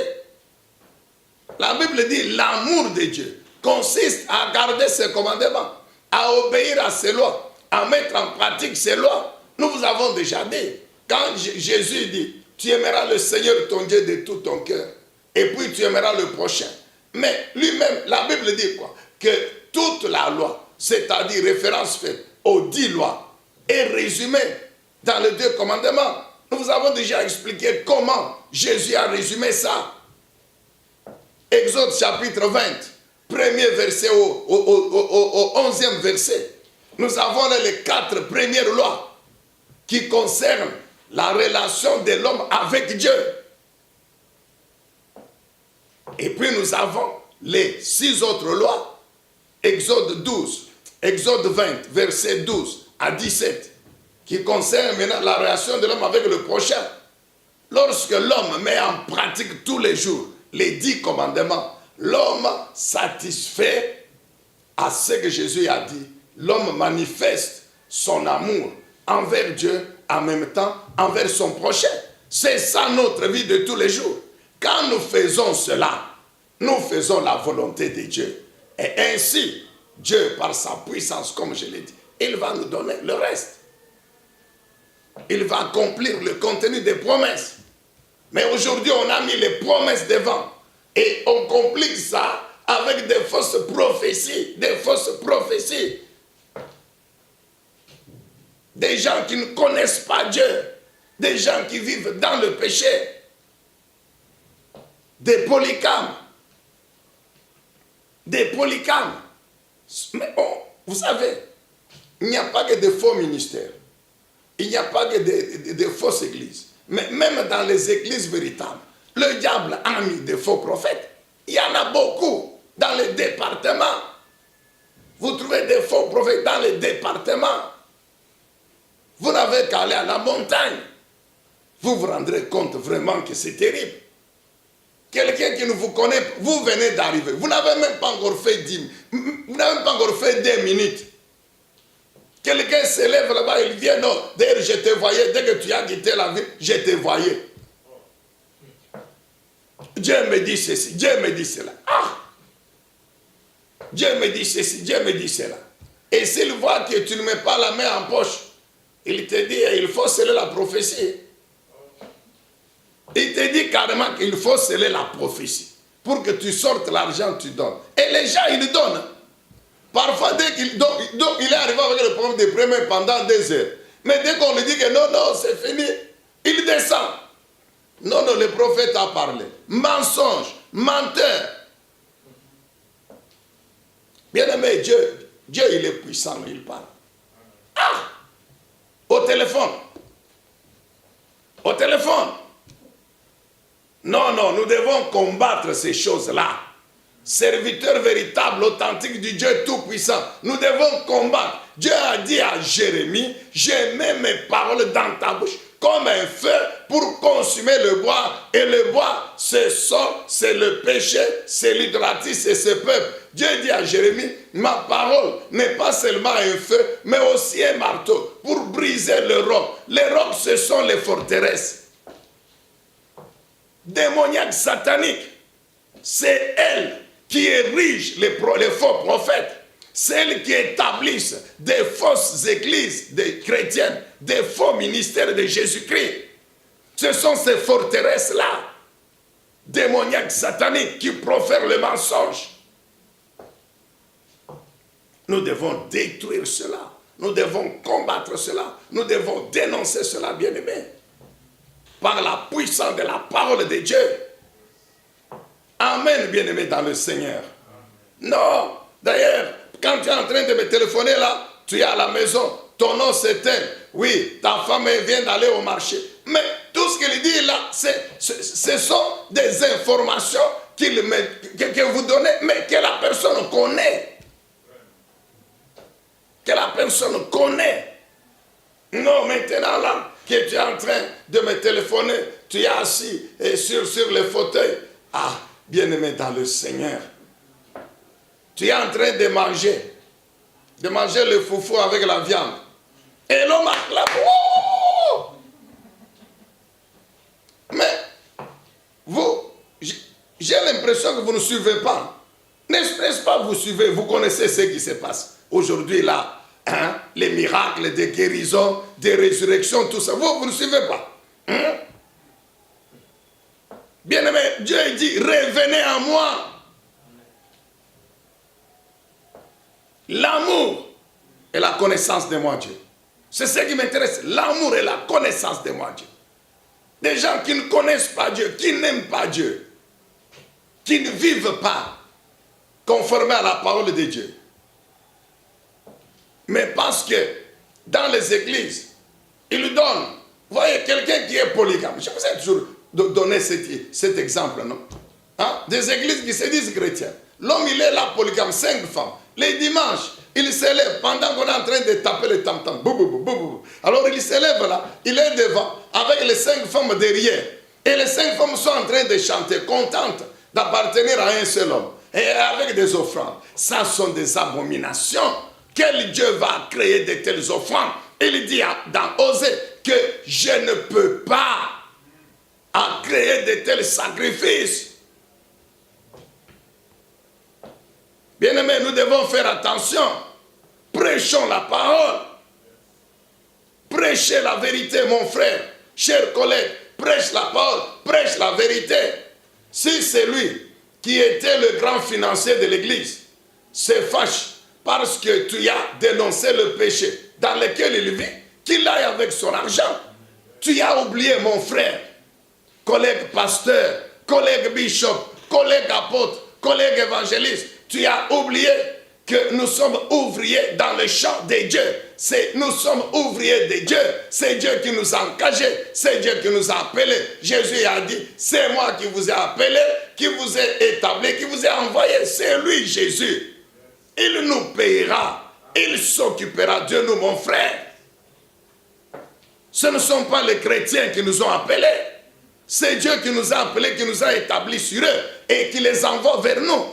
La Bible dit, l'amour de Dieu consiste à garder ses commandements, à obéir à ses lois, à mettre en pratique ses lois. Nous vous avons déjà dit, quand Jésus dit, tu aimeras le Seigneur ton Dieu de tout ton cœur, et puis tu aimeras le prochain. Mais lui-même, la Bible dit quoi? Que toute la loi, c'est-à-dire référence faite aux 10 lois, est résumée dans les 2 commandements. Nous vous avons déjà expliqué comment Jésus a résumé ça. Exode chapitre 20, premier verset au 11e verset. Nous avons là les 4 premières lois qui concernent la relation de l'homme avec Dieu. Et puis nous avons les 6 autres lois. Exode 12, Exode 20, verset 12 à 17, qui concernent maintenant la relation de l'homme avec le prochain. Lorsque l'homme met en pratique tous les jours les 10 commandements, l'homme satisfait à ce que Jésus a dit. L'homme manifeste son amour envers Dieu, en même temps envers son prochain. C'est ça notre vie de tous les jours. Quand nous faisons cela, nous faisons la volonté de Dieu. Et ainsi, Dieu, par sa puissance, comme je l'ai dit, il va nous donner le reste. Il va accomplir le contenu des promesses. Mais aujourd'hui, on a mis les promesses devant. Et on complique ça avec des fausses prophéties. Des fausses prophéties. Des gens qui ne connaissent pas Dieu. Des gens qui vivent dans le péché. Des polygames. Des polygames. Mais vous savez, il n'y a pas que de faux ministères. Il n'y a pas que de fausses églises. Mais même dans les églises véritables, le diable a mis des faux prophètes. Il y en a beaucoup dans les départements. Vous trouvez des faux prophètes dans les départements. Vous n'avez qu'à aller à la montagne. Vous vous rendrez compte vraiment que c'est terrible. Quelqu'un qui ne vous connaît pas, vous venez d'arriver. Vous n'avez même pas encore fait 10, vous n'avez même pas encore fait 2 minutes. Quelqu'un se lève là-bas, il vient, non, d'ailleurs je te voyais, dès que tu as quitté la ville, je te voyais. Dieu me dit ceci, Dieu me dit cela. Ah! Dieu me dit ceci, Dieu me dit cela. Et s'il voit que tu ne mets pas la main en poche, il te dit, il faut sceller la prophétie. Il te dit carrément qu'il faut sceller la prophétie. Pour que tu sortes l'argent, tu donnes. Et les gens, ils donnent. Parfois, dès qu'il donne, il est arrivé avec le problème des premiers pendant 2 heures. Mais dès qu'on lui dit que non, non, c'est fini, il descend. Non, non, le prophète a parlé. Mensonge, menteur. Bien-aimé, Dieu, il est puissant, il parle. Ah! Au téléphone. Au téléphone. Non, non, nous devons combattre ces choses-là. Serviteur véritable, authentique du Dieu tout-puissant. Nous devons combattre. Dieu a dit à Jérémie, je mets mes paroles dans ta bouche comme un feu pour consumer le bois. Et le bois, c'est ça, c'est le péché, c'est l'idolâtrie, c'est ce peuple. Dieu dit à Jérémie, ma parole n'est pas seulement un feu, mais aussi un marteau pour briser le roc. Les rocs, ce sont les forteresses démoniaques, sataniques. C'est elles qui érigent les faux prophètes. C'est elles qui établissent des fausses églises des chrétiennes, des faux ministères de Jésus-Christ. Ce sont ces forteresses-là, démoniaques, sataniques, qui profèrent le mensonge. Nous devons détruire cela. Nous devons combattre cela. Nous devons dénoncer cela, bien-aimés. Par la puissance de la parole de Dieu. Amen, bien-aimé dans le Seigneur. Non, d'ailleurs, quand tu es en train de me téléphoner là, tu es à la maison, ton nom c'est tel. Oui, ta femme vient d'aller au marché. Mais tout ce qu'il dit là, ce sont des informations que vous donnez, mais que la personne connaît. Que la personne connaît. Non, maintenant là, que tu es en train de me téléphoner, tu es assis sur le fauteuil. Ah, bien-aimé dans le Seigneur, tu es en train de manger le foufou avec la viande. Et l'homme acclame. Oh! Mais, j'ai l'impression que vous ne suivez pas. N'est-ce pas, vous suivez, vous connaissez ce qui se passe. Aujourd'hui, là, hein, les miracles, des guérisons, des résurrections, tout ça. Vous ne suivez pas. Hein? Bien-aimé, Dieu dit, revenez à moi. L'amour et la connaissance de moi, Dieu. C'est ce qui m'intéresse. L'amour et la connaissance de moi, Dieu. Des gens qui ne connaissent pas Dieu, qui n'aiment pas Dieu, qui ne vivent pas conformément à la parole de Dieu. Mais parce que dans les églises, ils donnent. Vous voyez, quelqu'un qui est polygame. Je vous ai toujours donné cet exemple, non? Hein? Des églises qui se disent chrétiennes. L'homme, il est là, polygame, 5 femmes. Les dimanches, il se lève pendant qu'on est en train de taper le tam-tam. Alors il se lève là, il est devant, avec les 5 femmes derrière. Et les 5 femmes sont en train de chanter, contentes d'appartenir à un seul homme. Et avec des offrandes. Ça sont des abominations. Quel Dieu va créer de telles offrandes? Il dit dans Osée que je ne peux pas créer de tels sacrifices. Bien-aimés, nous devons faire attention. Prêchons la parole. Prêchez la vérité, mon frère. Chers collègues, prêche la parole, prêche la vérité. Si c'est lui qui était le grand financier de l'église se fâche parce que tu as dénoncé le péché dans lequel il vit, qu'il aille avec son argent. Tu as oublié, mon frère, collègue pasteur, collègue bishop, collègue apôtre, collègue évangéliste, tu as oublié que nous sommes ouvriers dans le champ de Dieu. Nous sommes ouvriers de Dieu. C'est Dieu qui nous a engagés. C'est Dieu qui nous a appelés. Jésus a dit, c'est moi qui vous ai appelé, qui vous ai établi, qui vous ai envoyé. C'est lui, Jésus. Il nous payera. Il s'occupera de nous, mon frère. Ce ne sont pas les chrétiens qui nous ont appelés. C'est Dieu qui nous a appelés, qui nous a établis sur eux et qui les envoie vers nous.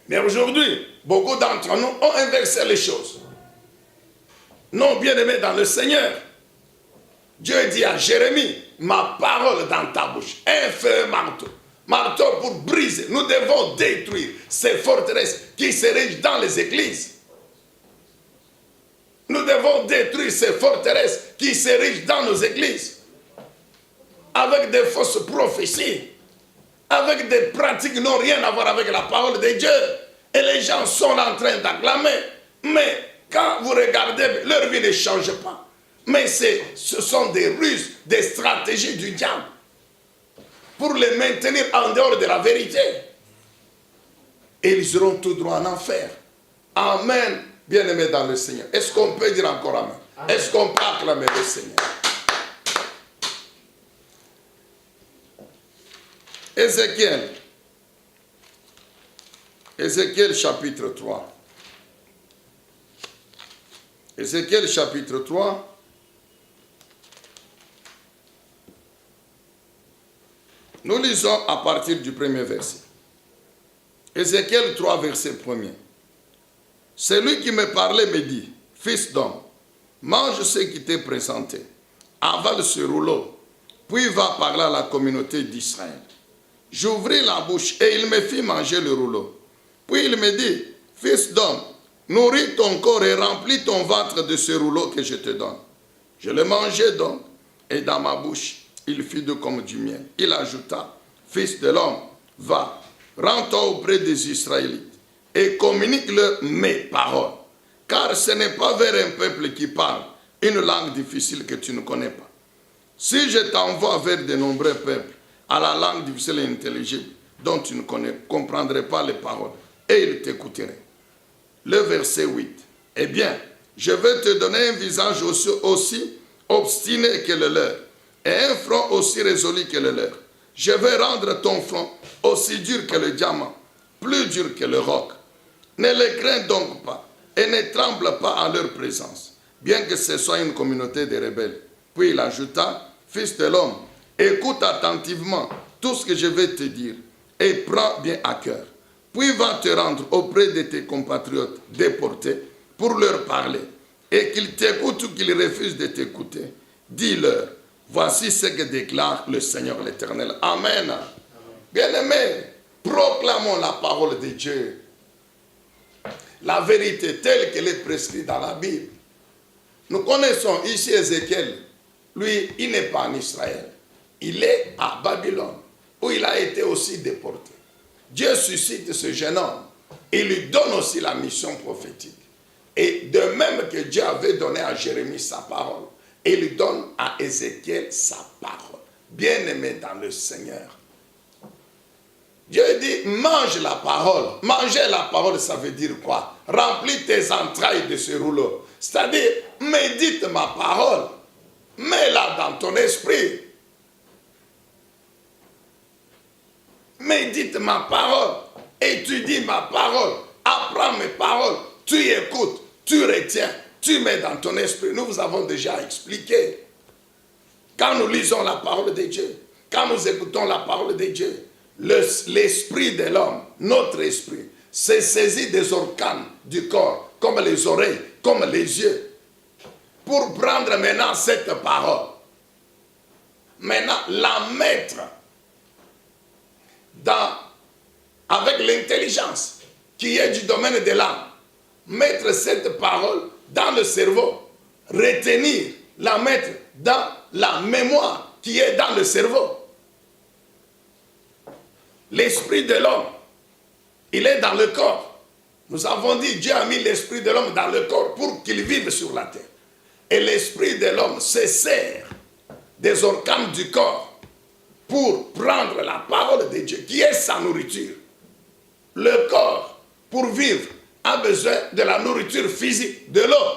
Mais aujourd'hui, beaucoup d'entre nous ont inversé les choses. Non, bien-aimés dans le Seigneur. Dieu dit à Jérémie, ma parole dans ta bouche, un feu marteau. Marteau pour briser. Nous devons détruire ces forteresses qui s'érigent dans les églises. Nous devons détruire ces forteresses qui s'érigent dans nos églises. Avec des fausses prophéties. Avec des pratiques qui n'ont rien à voir avec la parole de Dieu. Et les gens sont en train d'acclamer. Mais quand vous regardez, leur vie ne change pas. Mais ce sont des ruses, des stratégies du diable. Pour les maintenir en dehors de la vérité. Et ils iront tout droit en enfer. Amen. Bien-aimés dans le Seigneur. Est-ce qu'on peut dire encore amen? Est-ce qu'on peut acclamer le Seigneur? Ézéchiel chapitre 3. Ézéchiel chapitre 3. Nous lisons à partir du premier verset. Ézéchiel 3, verset 1er. Celui qui me parlait me dit, fils d'homme, mange ce qui t'est présenté, avale ce rouleau, puis va parler à la communauté d'Israël. J'ouvris la bouche et il me fit manger le rouleau. Puis il me dit, fils d'homme, nourris ton corps et remplis ton ventre de ce rouleau que je te donne. Je le mangeai donc, et dans ma bouche, il fut doux comme du miel. Il ajouta, fils de l'homme, va, rends-toi auprès des Israélites et communique-leur mes paroles. Car ce n'est pas vers un peuple qui parle une langue difficile que tu ne connais pas. Si je t'envoie vers de nombreux peuples à la langue difficile et intelligible dont tu ne comprendrais pas les paroles, et ils t'écouteraient. Le verset 8. Eh bien, je vais te donner un visage aussi obstiné que le leur, et un front aussi résolu que le leur. Je vais rendre ton front aussi dur que le diamant, plus dur que le roc. Ne les crains donc pas, et ne tremble pas en leur présence, bien que ce soit une communauté de rebelles. Puis il ajouta, fils de l'homme, écoute attentivement tout ce que je vais te dire, et prends bien à cœur. Puis va te rendre auprès de tes compatriotes déportés pour leur parler, et qu'ils t'écoutent ou qu'ils refusent de t'écouter. Dis-leur, voici ce que déclare le Seigneur l'Éternel. Amen. Bien-aimés, proclamons la parole de Dieu. La vérité telle qu'elle est prescrite dans la Bible. Nous connaissons ici Ézéchiel. Lui, il n'est pas en Israël. Il est à Babylone, où il a été aussi déporté. Dieu suscite ce jeune homme. Il lui donne aussi la mission prophétique. Et de même que Dieu avait donné à Jérémie sa parole, il lui donne à Ézéchiel sa parole. Bien-aimé dans le Seigneur. Dieu dit, mange la parole. Manger la parole, ça veut dire quoi? Remplis tes entrailles de ce rouleau. C'est-à-dire, médite ma parole. Mets-la dans ton esprit. Médite ma parole. Étudie ma parole. Apprends mes paroles. Tu écoutes, tu retiens, tu mets dans ton esprit. Nous vous avons déjà expliqué. Quand nous lisons la parole de Dieu, quand nous écoutons la parole de Dieu, l'esprit de l'homme, notre esprit, se saisit des organes du corps, comme les oreilles, comme les yeux, pour prendre maintenant cette parole. Maintenant, la mettre avec l'intelligence qui est du domaine de l'âme. Mettre cette parole dans le cerveau, retenir, la mettre dans la mémoire qui est dans le cerveau. L'esprit de l'homme, il est dans le corps. Nous avons dit, Dieu a mis l'esprit de l'homme dans le corps pour qu'il vive sur la terre. Et l'esprit de l'homme se sert des organes du corps pour prendre la parole de Dieu, qui est sa nourriture. Le corps pour vivre, a besoin de la nourriture physique, de l'eau,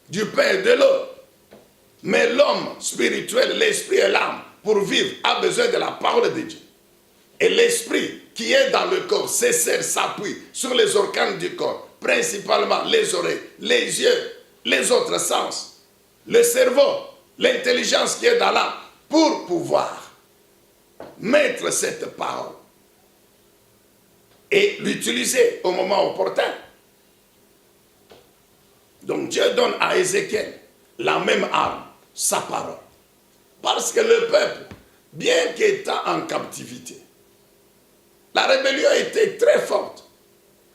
du pain et de l'eau. Mais l'homme spirituel, l'esprit et l'âme, pour vivre, a besoin de la parole de Dieu. Et l'esprit qui est dans le corps s'appuie sur les organes du corps, principalement les oreilles, les yeux, les autres sens, le cerveau, l'intelligence qui est dans l'âme, pour pouvoir mettre cette parole et l'utiliser au moment opportun. Donc Dieu donne à Ézéchiel la même arme, sa parole. Parce que le peuple, bien qu'étant en captivité, la rébellion était très forte.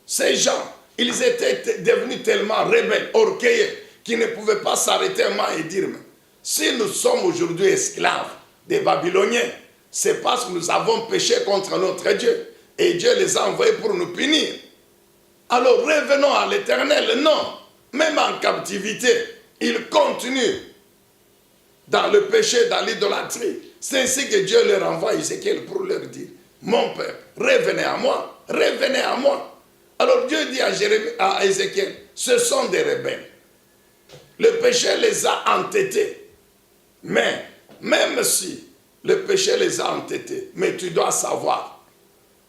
Ces gens, ils étaient devenus tellement rebelles, orgueilleux, qu'ils ne pouvaient pas s'arrêter un moment et dire, si nous sommes aujourd'hui esclaves des Babyloniens, c'est parce que nous avons péché contre notre Dieu. Et Dieu les a envoyés pour nous punir. Alors revenons à l'Éternel. Non, même en captivité, ils continuent dans le péché, dans l'idolâtrie. C'est ainsi que Dieu leur envoie Ézéchiel pour leur dire, mon peuple, revenez à moi, revenez à moi. Alors Dieu dit à Ézéchiel, ce sont des rebelles. Le péché les a entêtés. Mais même si le péché les a entêtés, mais tu dois savoir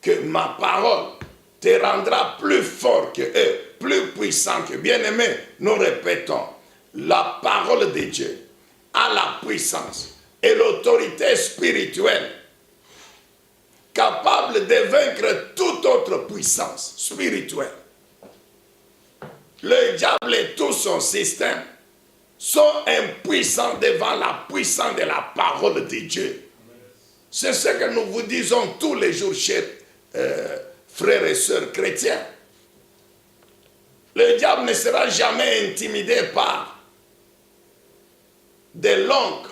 que ma parole te rendra plus fort que eux, plus puissant que bien-aimés. Nous répétons, la parole de Dieu a la puissance et l'autorité spirituelle capable de vaincre toute autre puissance spirituelle. Le diable et tout son système sont impuissants devant la puissance de la parole de Dieu. C'est ce que nous vous disons tous les jours, chers frères et sœurs chrétiens. Le diable ne sera jamais intimidé par des longues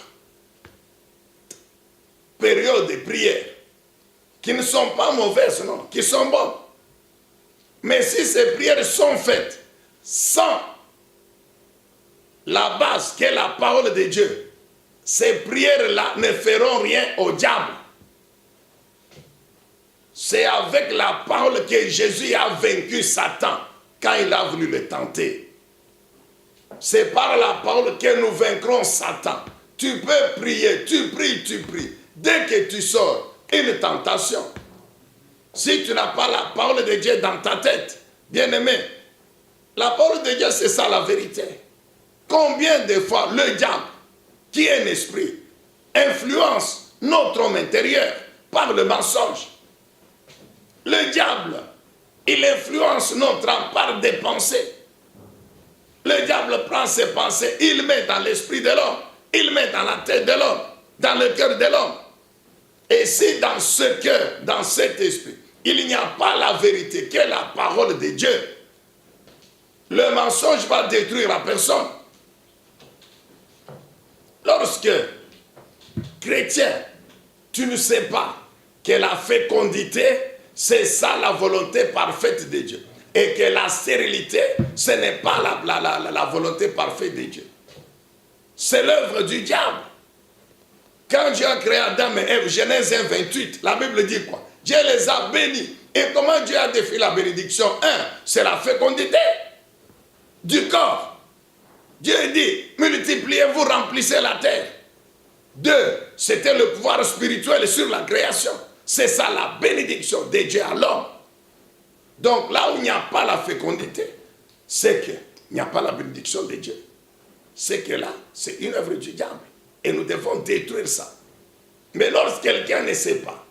périodes de prière qui ne sont pas mauvaises, non, qui sont bonnes. Mais si ces prières sont faites sans la base qui est la parole de Dieu, ces prières-là ne feront rien au diable. C'est avec la parole que Jésus a vaincu Satan quand il a voulu le tenter. C'est par la parole que nous vaincrons Satan. Tu peux prier, tu pries, tu pries. Dès que tu sors une tentation, si tu n'as pas la parole de Dieu dans ta tête, bien-aimé, la parole de Dieu, c'est ça la vérité. Combien de fois le diable, qui est un esprit, influence notre homme intérieur par le mensonge. Le diable, il influence notre âme par des pensées. Le diable prend ses pensées, il met dans l'esprit de l'homme, il met dans la tête de l'homme, dans le cœur de l'homme. Et si dans ce cœur, dans cet esprit, il n'y a pas la vérité, qui est la parole de Dieu, le mensonge va détruire la personne. Lorsque, chrétien, tu ne sais pas que la fécondité, c'est ça la volonté parfaite de Dieu. Et que la stérilité, ce n'est pas la volonté parfaite de Dieu. C'est l'œuvre du diable. Quand Dieu a créé Adam et Ève, Genèse 1, 28, la Bible dit quoi? Dieu les a bénis. Et comment Dieu a défini la bénédiction? 1, c'est la fécondité du corps. Dieu dit, multipliez-vous, remplissez la terre. 2, c'était le pouvoir spirituel sur la création. C'est ça la bénédiction de Dieu à l'homme. Donc là où il n'y a pas la fécondité, c'est qu'il n'y a pas la bénédiction de Dieu. C'est que là, c'est une œuvre du diable. Et nous devons détruire ça. Mais lorsque quelqu'un ne sait pas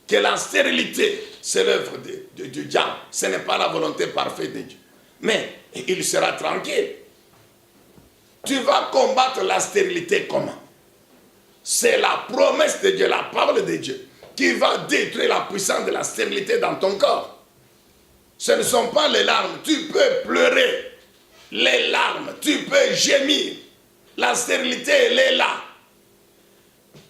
que la stérilité, c'est l'œuvre du diable, ce n'est pas la volonté parfaite de Dieu, mais il sera tranquille. Tu vas combattre la stérilité comment? C'est la promesse de Dieu, la parole de Dieu, qui va détruire la puissance de la stérilité dans ton corps. Ce ne sont pas les larmes. Tu peux pleurer les larmes, tu peux gémir. La stérilité, elle est là.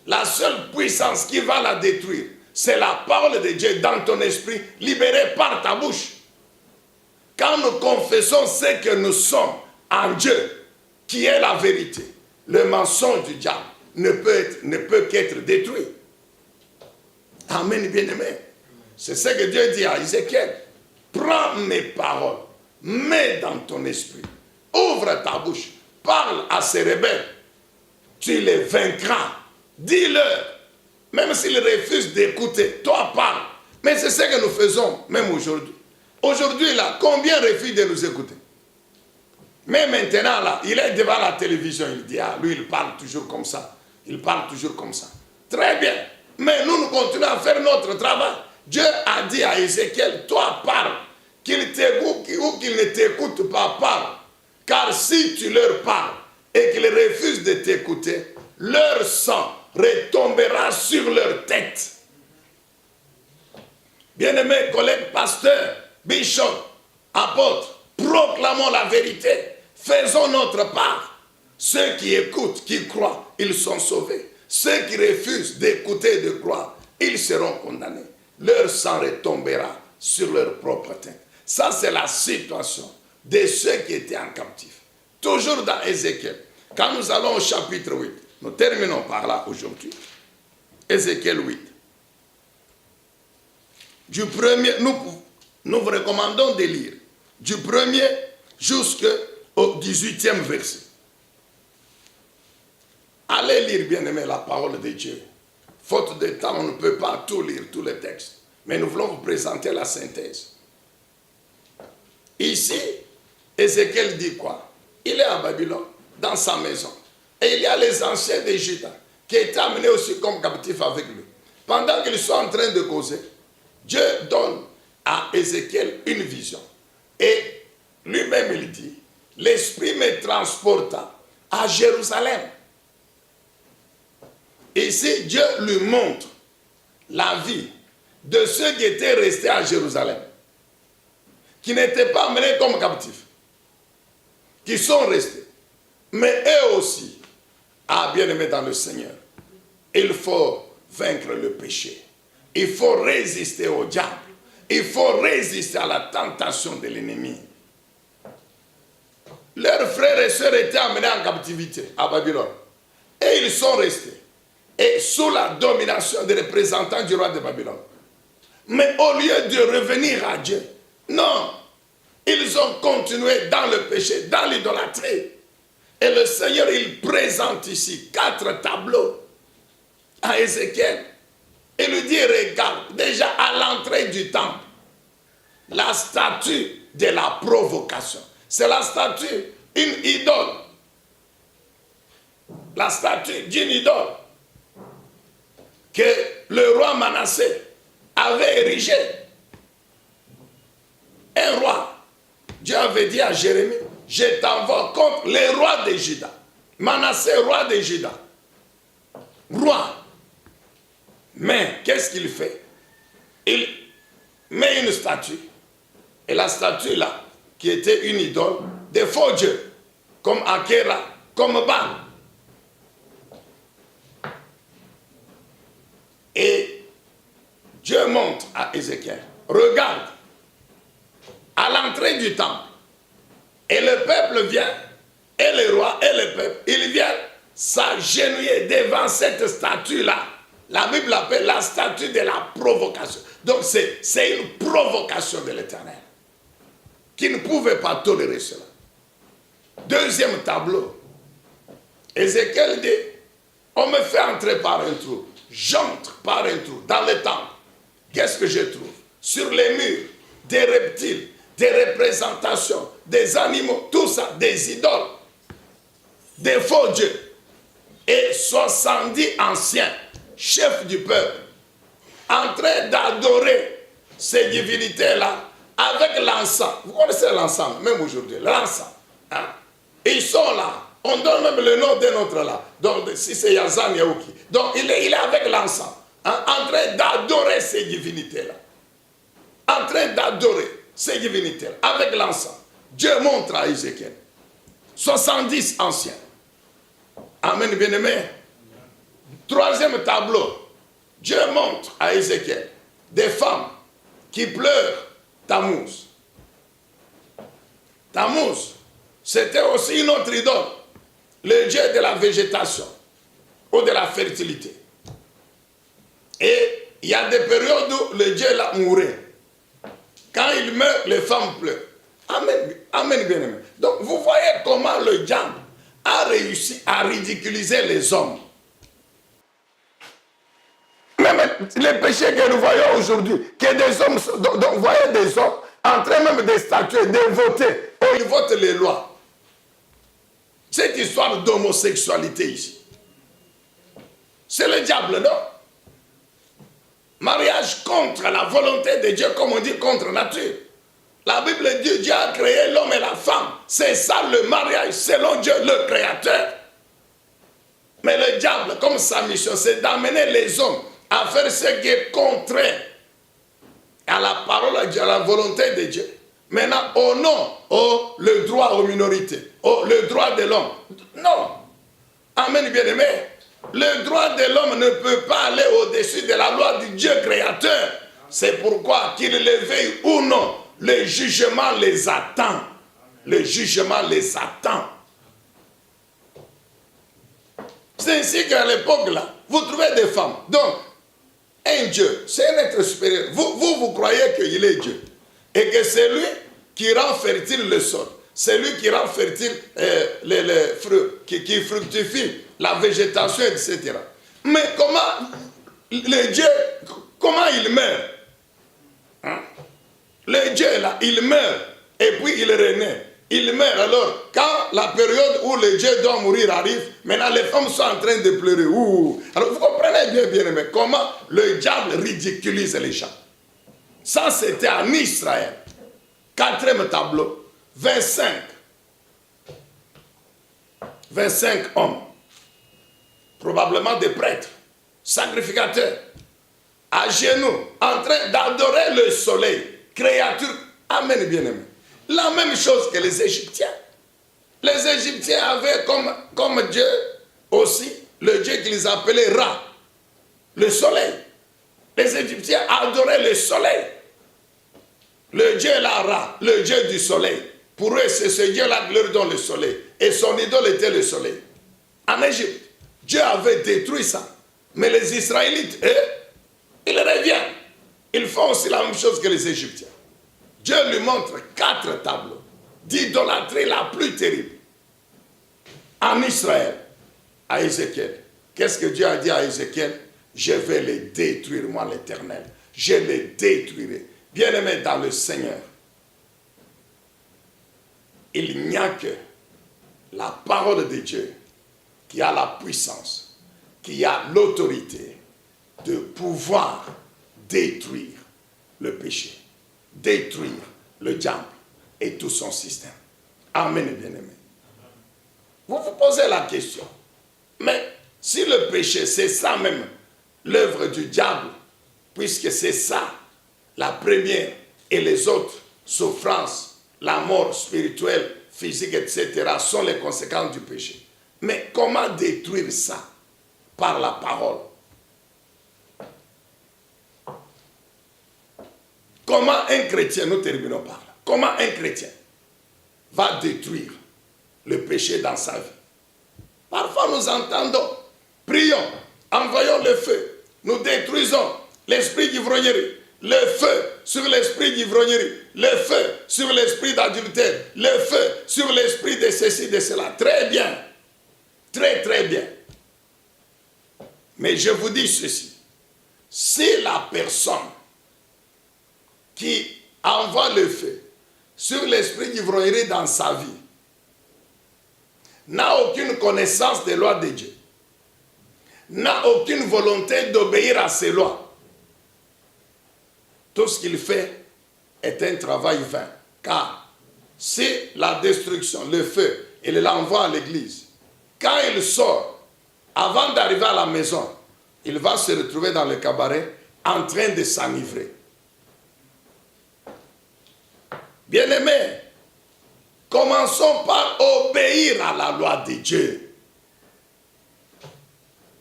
La seule puissance qui va la détruire, c'est la parole de Dieu dans ton esprit, libérée par ta bouche. Quand nous confessons ce que nous sommes en Dieu, qui est la vérité, le mensonge du diable ne peut qu'être détruit. Amen, bien-aimé. C'est ce que Dieu dit à Ézéchiel. Prends mes paroles, mets dans ton esprit, ouvre ta bouche, parle à ces rebelles. Tu les vaincras. Dis-leur, même s'ils refusent d'écouter, toi parle. Mais c'est ce que nous faisons, même aujourd'hui. Aujourd'hui, là, combien refusent de nous écouter? Mais maintenant, là, il est devant la télévision, il dit, ah, lui, il parle toujours comme ça. Il parle toujours comme ça. Très bien. Mais nous continuons à faire notre travail. Dieu a dit à Ézéchiel, toi parle. Qu'il t'écoute ou qu'il ne t'écoute pas, parle. Car si tu leur parles et qu'ils refusent de t'écouter, leur sang retombera sur leur tête. Bien-aimés collègues, pasteurs, bishops, apôtres, proclamons la vérité. Faisons notre part. Ceux qui écoutent, qui croient, ils sont sauvés. Ceux qui refusent d'écouter et de croire, ils seront condamnés. Leur sang retombera sur leur propre tête. Ça, c'est la situation de ceux qui étaient en captif. Toujours dans Ézéchiel. Quand nous allons au chapitre 8, nous terminons par là aujourd'hui. Ézéchiel 8. Du premier, nous vous recommandons de lire du premier jusqu'au 18e verset. Allez lire, bien-aimé, la parole de Dieu. Faute de temps, on ne peut pas tout lire, tous les textes. Mais nous voulons vous présenter la synthèse. Ici, Ézéchiel dit quoi? Il est à Babylone, dans sa maison. Et il y a les anciens de Juda qui étaient amenés aussi comme captifs avec lui. Pendant qu'ils sont en train de causer, Dieu donne à Ézéchiel une vision. Et lui-même, il dit, l'Esprit me transporta à Jérusalem. Ici, Dieu lui montre la vie de ceux qui étaient restés à Jérusalem, qui n'étaient pas menés comme captifs, qui sont restés. Mais eux aussi, bien-aimés dans le Seigneur, il faut vaincre le péché. Il faut résister au diable. Il faut résister à la tentation de l'ennemi. Leurs frères et sœurs étaient amenés en captivité à Babylone. Et ils sont restés. Et sous la domination des représentants du roi de Babylone. Mais au lieu de revenir à Dieu, non, ils ont continué dans le péché, dans l'idolâtrie. Et le Seigneur, il présente ici 4 tableaux à Ézéchiel. Il lui dit, regarde, déjà à l'entrée du temple, la statue de la provocation. C'est la statue, une idole. La statue d'une idole que le roi Manassé avait érigé. Un roi. Dieu avait dit à Jérémie, je t'envoie contre les rois de Juda. Manassé, roi de Juda. Roi. Mais qu'est-ce qu'il fait? Il met une statue. Et la statue là, qui était une idole, des faux dieux, comme Akera, comme Baal. Et Dieu montre à Ézéchiel, regarde, à l'entrée du temple, et le peuple vient, et le roi et le peuple, ils viennent s'agenouiller devant cette statue-là. La Bible l'appelle la statue de la provocation. Donc c'est une provocation de l'Éternel, qui ne pouvait pas tolérer cela. Deuxième tableau, Ézéchiel dit, on me fait entrer par un trou. J'entre par un trou dans le temple. Qu'est-ce que je trouve? Sur les murs, des reptiles, des représentations, des animaux, tout ça, des idoles, des faux dieux. Et 70 anciens, chefs du peuple, en train d'adorer ces divinités-là avec l'encens. Vous connaissez l'encens, même aujourd'hui, l'encens. Hein? Ils sont là. On donne même le nom d'un autre là. Donc, si c'est Yazan Yaouki. Donc, il est avec l'encens. Hein, en train d'adorer ces divinités-là. En train d'adorer ces divinités-là. Avec l'encens. Dieu montre à Ézéchiel. 70 anciens. Amen, bien-aimé. Troisième tableau. Dieu montre à Ézéchiel des femmes qui pleurent Tammuz. Tammuz, c'était aussi une autre idole. Le dieu de la végétation ou de la fertilité. Et Il y a des périodes où le Dieu là mourait. Quand il meurt, les femmes pleurent. Amen, amen, bien aimé. Donc vous voyez comment le diable a réussi à ridiculiser les hommes. Même les péchés que nous voyons aujourd'hui, que des hommes, donc vous voyez des hommes en train même de statuer, de voter. Oh, ils votent les lois. Cette histoire d'homosexualité ici, c'est le diable, non? Mariage contre la volonté de Dieu, comme on dit, contre nature. La Bible dit Dieu a créé l'homme et la femme. C'est ça le mariage, selon Dieu, le Créateur. Mais le diable, comme sa mission, c'est d'amener les hommes à faire ce qui est contraire à la parole de Dieu, à la volonté de Dieu. Maintenant, au nom, le droit aux minorités, le droit de l'homme. Non. Amen, bien-aimé. Le droit de l'homme ne peut pas aller au-dessus de la loi du Dieu créateur. C'est pourquoi, qu'il le veuille ou non, le jugement les attend. Le jugement les attend. C'est ainsi qu'à l'époque là, vous trouvez des femmes. Donc, un Dieu, c'est un être supérieur. Vous croyez qu'il est Dieu. Et que c'est lui qui rend fertile le sol. C'est lui qui rend fertile les fruits, qui fructifie la végétation, etc. Mais comment le Dieu, comment il meurt? Hein? Le Dieu là, il meurt et puis il renaît. Il meurt. Alors, quand la période où le Dieu doit mourir arrive, maintenant les femmes sont en train de pleurer. Ouh. Alors vous comprenez bien, bien aimé, comment le diable ridiculise les gens. Ça, c'était en Israël. 4e tableau. 25 hommes. Probablement des prêtres, sacrificateurs, à genoux, en train d'adorer le soleil. Créature. Amen, bien aimé. La même chose que les Égyptiens. Les Égyptiens avaient comme Dieu aussi, le Dieu qu'ils appelaient Ra, le soleil. Les Égyptiens adoraient le soleil. Le Dieu là, Ra, le Dieu du soleil. Pour eux, c'est ce Dieu-là qui leur donne le soleil. Et son idole était le soleil. En Égypte, Dieu avait détruit ça. Mais les Israélites, eux, ils reviennent. Ils font aussi la même chose que les Égyptiens. Dieu lui montre 4 tableaux d'idolâtrie la plus terrible. En Israël, à Ézéchiel. Qu'est-ce que Dieu a dit à Ézéchiel? Je vais les détruire, moi l'Éternel. Je les détruirai. Bien-aimés dans le Seigneur, il n'y a que la parole de Dieu qui a la puissance, qui a l'autorité de pouvoir détruire le péché, détruire le diable et tout son système. Amen, bien-aimé. Vous vous posez la question, mais si le péché, c'est ça même, l'œuvre du diable, puisque c'est ça, la première et les autres souffrances, la mort spirituelle, physique, etc., sont les conséquences du péché. Mais comment détruire ça? Par la parole. Comment un chrétien, nous terminons par là, comment un chrétien va détruire le péché dans sa vie? Parfois nous entendons, prions, envoyons le feu, nous détruisons l'esprit d'ivrognerie, le feu sur l'esprit d'ivrognerie, le feu sur l'esprit d'adultère, le feu sur l'esprit de ceci, de cela. Très bien, très très bien. Mais je vous dis ceci, si la personne qui envoie le feu sur l'esprit d'ivrognerie dans sa vie n'a aucune connaissance des lois de Dieu, n'a aucune volonté d'obéir à ses lois, tout ce qu'il fait est un travail vain. Car si la destruction, le feu, il l'envoie à l'église, quand il sort, avant d'arriver à la maison, il va se retrouver dans le cabaret en train de s'enivrer. Bien-aimés, commençons par obéir à la loi de Dieu.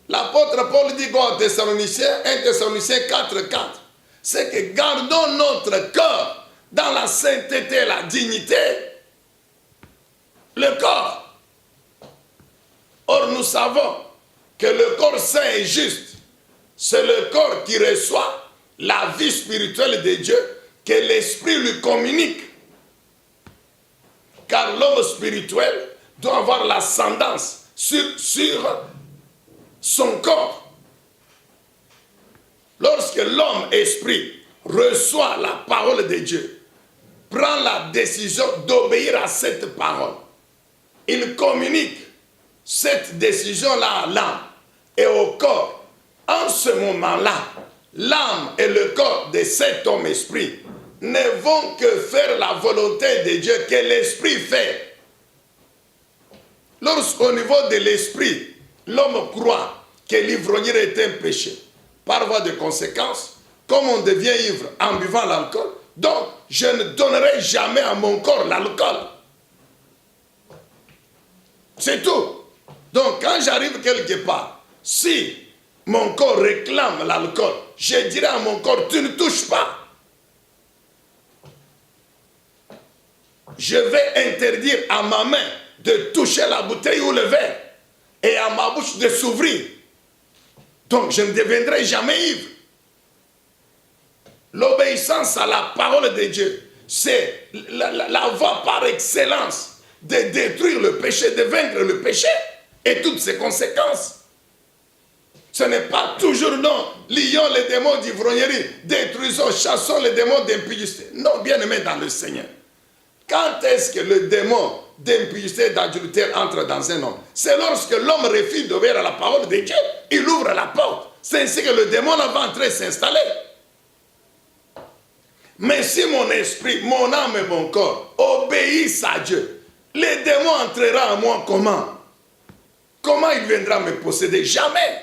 L'apôtre Paul dit quoi aux Thessaloniciens, 1 Thessaloniciens 4:4, c'est que gardons notre corps dans la sainteté et la dignité. Le corps. Or nous savons que le corps saint et juste C'est le corps qui reçoit la vie spirituelle de Dieu que l'esprit lui communique. Car l'homme spirituel doit avoir l'ascendance sur son corps. Lorsque l'homme esprit reçoit la parole de Dieu, prend la décision d'obéir à cette parole, il communique cette décision-là à l'âme et au corps. En ce moment-là, l'âme et le corps de cet homme esprit ne vont que faire la volonté de Dieu que l'esprit fait. Lorsqu'au niveau de l'esprit, l'homme croit que l'ivrogne est un péché, par voie de conséquence, comme on devient ivre en buvant l'alcool, donc je ne donnerai jamais à mon corps l'alcool. C'est tout. Donc quand j'arrive quelque part, si mon corps réclame l'alcool, je dirai à mon corps, tu ne touches pas. Je vais interdire à ma main de toucher la bouteille ou le verre et à ma bouche de s'ouvrir. Donc je ne deviendrai jamais ivre. L'obéissance à la parole de Dieu, c'est la voie par excellence de détruire le péché, de vaincre le péché et toutes ses conséquences. Ce n'est pas toujours non, lions les démons d'ivrognerie, détruisons, chassons les démons d'impudicité. Non, bien aimé dans le Seigneur. Quand est-ce que le démon d'impudicité, d'adultère entre dans un homme? C'est lorsque l'homme refuse d'obéir à la parole de Dieu. Il ouvre la porte. C'est ainsi que le démon va entrer s'installer. Mais si mon esprit, mon âme et mon corps obéissent à Dieu, le démon entrera en moi comment? Comment il viendra me posséder? Jamais.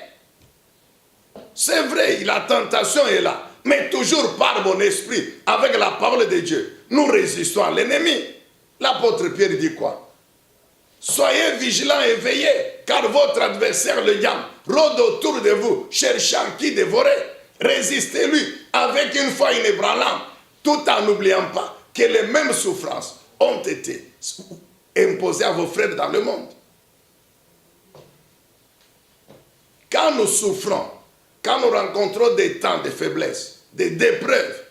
C'est vrai, la tentation est là. Mais toujours par mon esprit, avec la parole de Dieu, nous résistons à l'ennemi. L'apôtre Pierre dit quoi? Soyez vigilants et veillez, car votre adversaire, le diable, rôde autour de vous, cherchant qui dévorer. Résistez-lui avec une foi inébranlable, tout en n'oubliant pas que les mêmes souffrances ont été imposées à vos frères dans le monde. Quand nous souffrons, quand nous rencontrons des temps de faiblesse, des épreuves,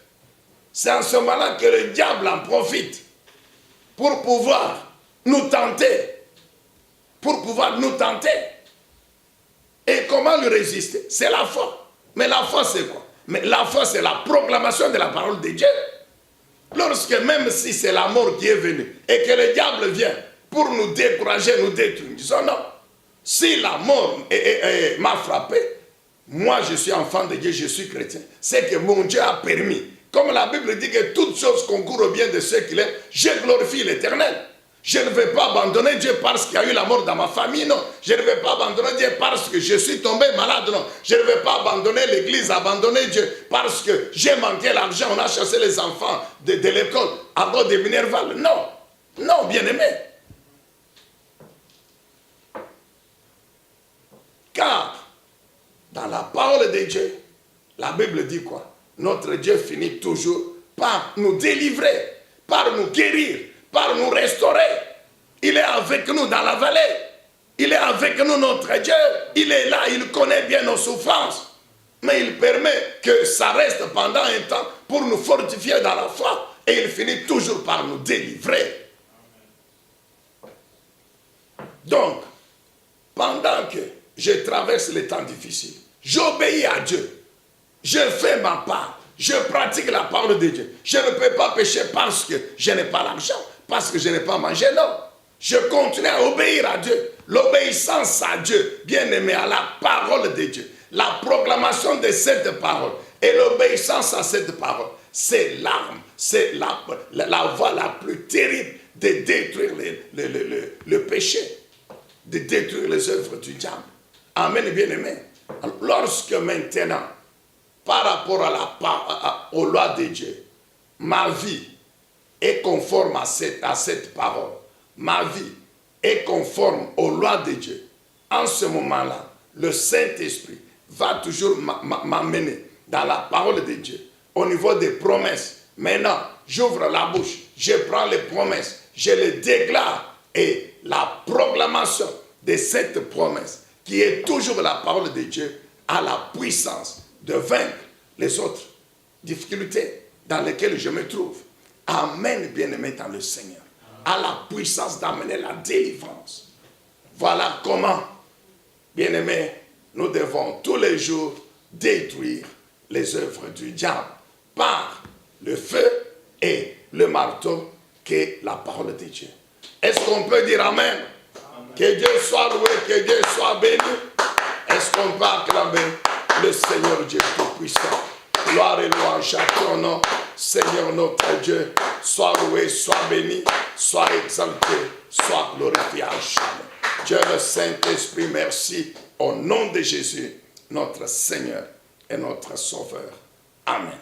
c'est en ce moment-là que le diable en profite pour pouvoir nous tenter. Pour pouvoir nous tenter. Et comment lui résister? C'est la foi. Mais la foi, c'est quoi? Mais la foi, c'est la proclamation de la parole de Dieu. Lorsque même si c'est la mort qui est venue et que le diable vient pour nous décourager, nous détruire, nous disons non. Si la mort m'a frappé, moi je suis enfant de Dieu, je suis chrétien. C'est que mon Dieu a permis. Comme la Bible dit que toutes choses concourent au bien de ceux qui l'aiment, je glorifie l'Éternel. Je ne vais pas abandonner Dieu parce qu'il y a eu la mort dans ma famille, non. Je ne vais pas abandonner Dieu parce que je suis tombé malade, non. Je ne vais pas abandonner l'église, abandonner Dieu parce que j'ai manqué l'argent, on a chassé les enfants de l'école à cause de Minerval. Non, non, bien-aimé. Car dans la parole de Dieu, la Bible dit quoi? Notre Dieu finit toujours par nous délivrer, par nous guérir, par nous restaurer. Il est avec nous dans la vallée. Il est avec nous, notre Dieu. Il est là, il connaît bien nos souffrances. Mais il permet que ça reste pendant un temps pour nous fortifier dans la foi. Et il finit toujours par nous délivrer. Donc, pendant que je traverse les temps difficiles, j'obéis à Dieu. Je fais ma part. Je pratique la parole de Dieu. Je ne peux pas pécher parce que je n'ai pas l'argent, parce que je n'ai pas mangé, non. Je continue à obéir à Dieu. L'obéissance à Dieu, bien aimé, à la parole de Dieu. La proclamation de cette parole et l'obéissance à cette parole, c'est l'arme, c'est la voie la plus terrible de détruire le péché, de détruire les œuvres du diable. Amen, bien aimé. Lorsque maintenant, par rapport aux lois de Dieu, ma vie est conforme à cette parole. Ma vie est conforme aux lois de Dieu. En ce moment-là, le Saint-Esprit va toujours m'amener dans la parole de Dieu, au niveau des promesses. Maintenant, j'ouvre la bouche, je prends les promesses, je les déclare. Et la proclamation de cette promesse, qui est toujours la parole de Dieu, a la puissance de vaincre les autres difficultés dans lesquelles je me trouve. Amen, bien-aimé dans le Seigneur. A la puissance d'amener la délivrance. Voilà comment, bien-aimé, nous devons tous les jours détruire les œuvres du diable par le feu et le marteau qu'est la parole de Dieu. Est-ce qu'on peut dire Amen? Amen. Que Dieu soit loué, que Dieu soit béni. Est-ce qu'on peut acclamer le Seigneur Dieu Tout-Puissant? Gloire et louange à ton nom, Seigneur notre Dieu. Sois loué, sois béni, sois exalté, sois glorifié à jamais. Dieu le Saint-Esprit, merci au nom de Jésus, notre Seigneur et notre Sauveur. Amen.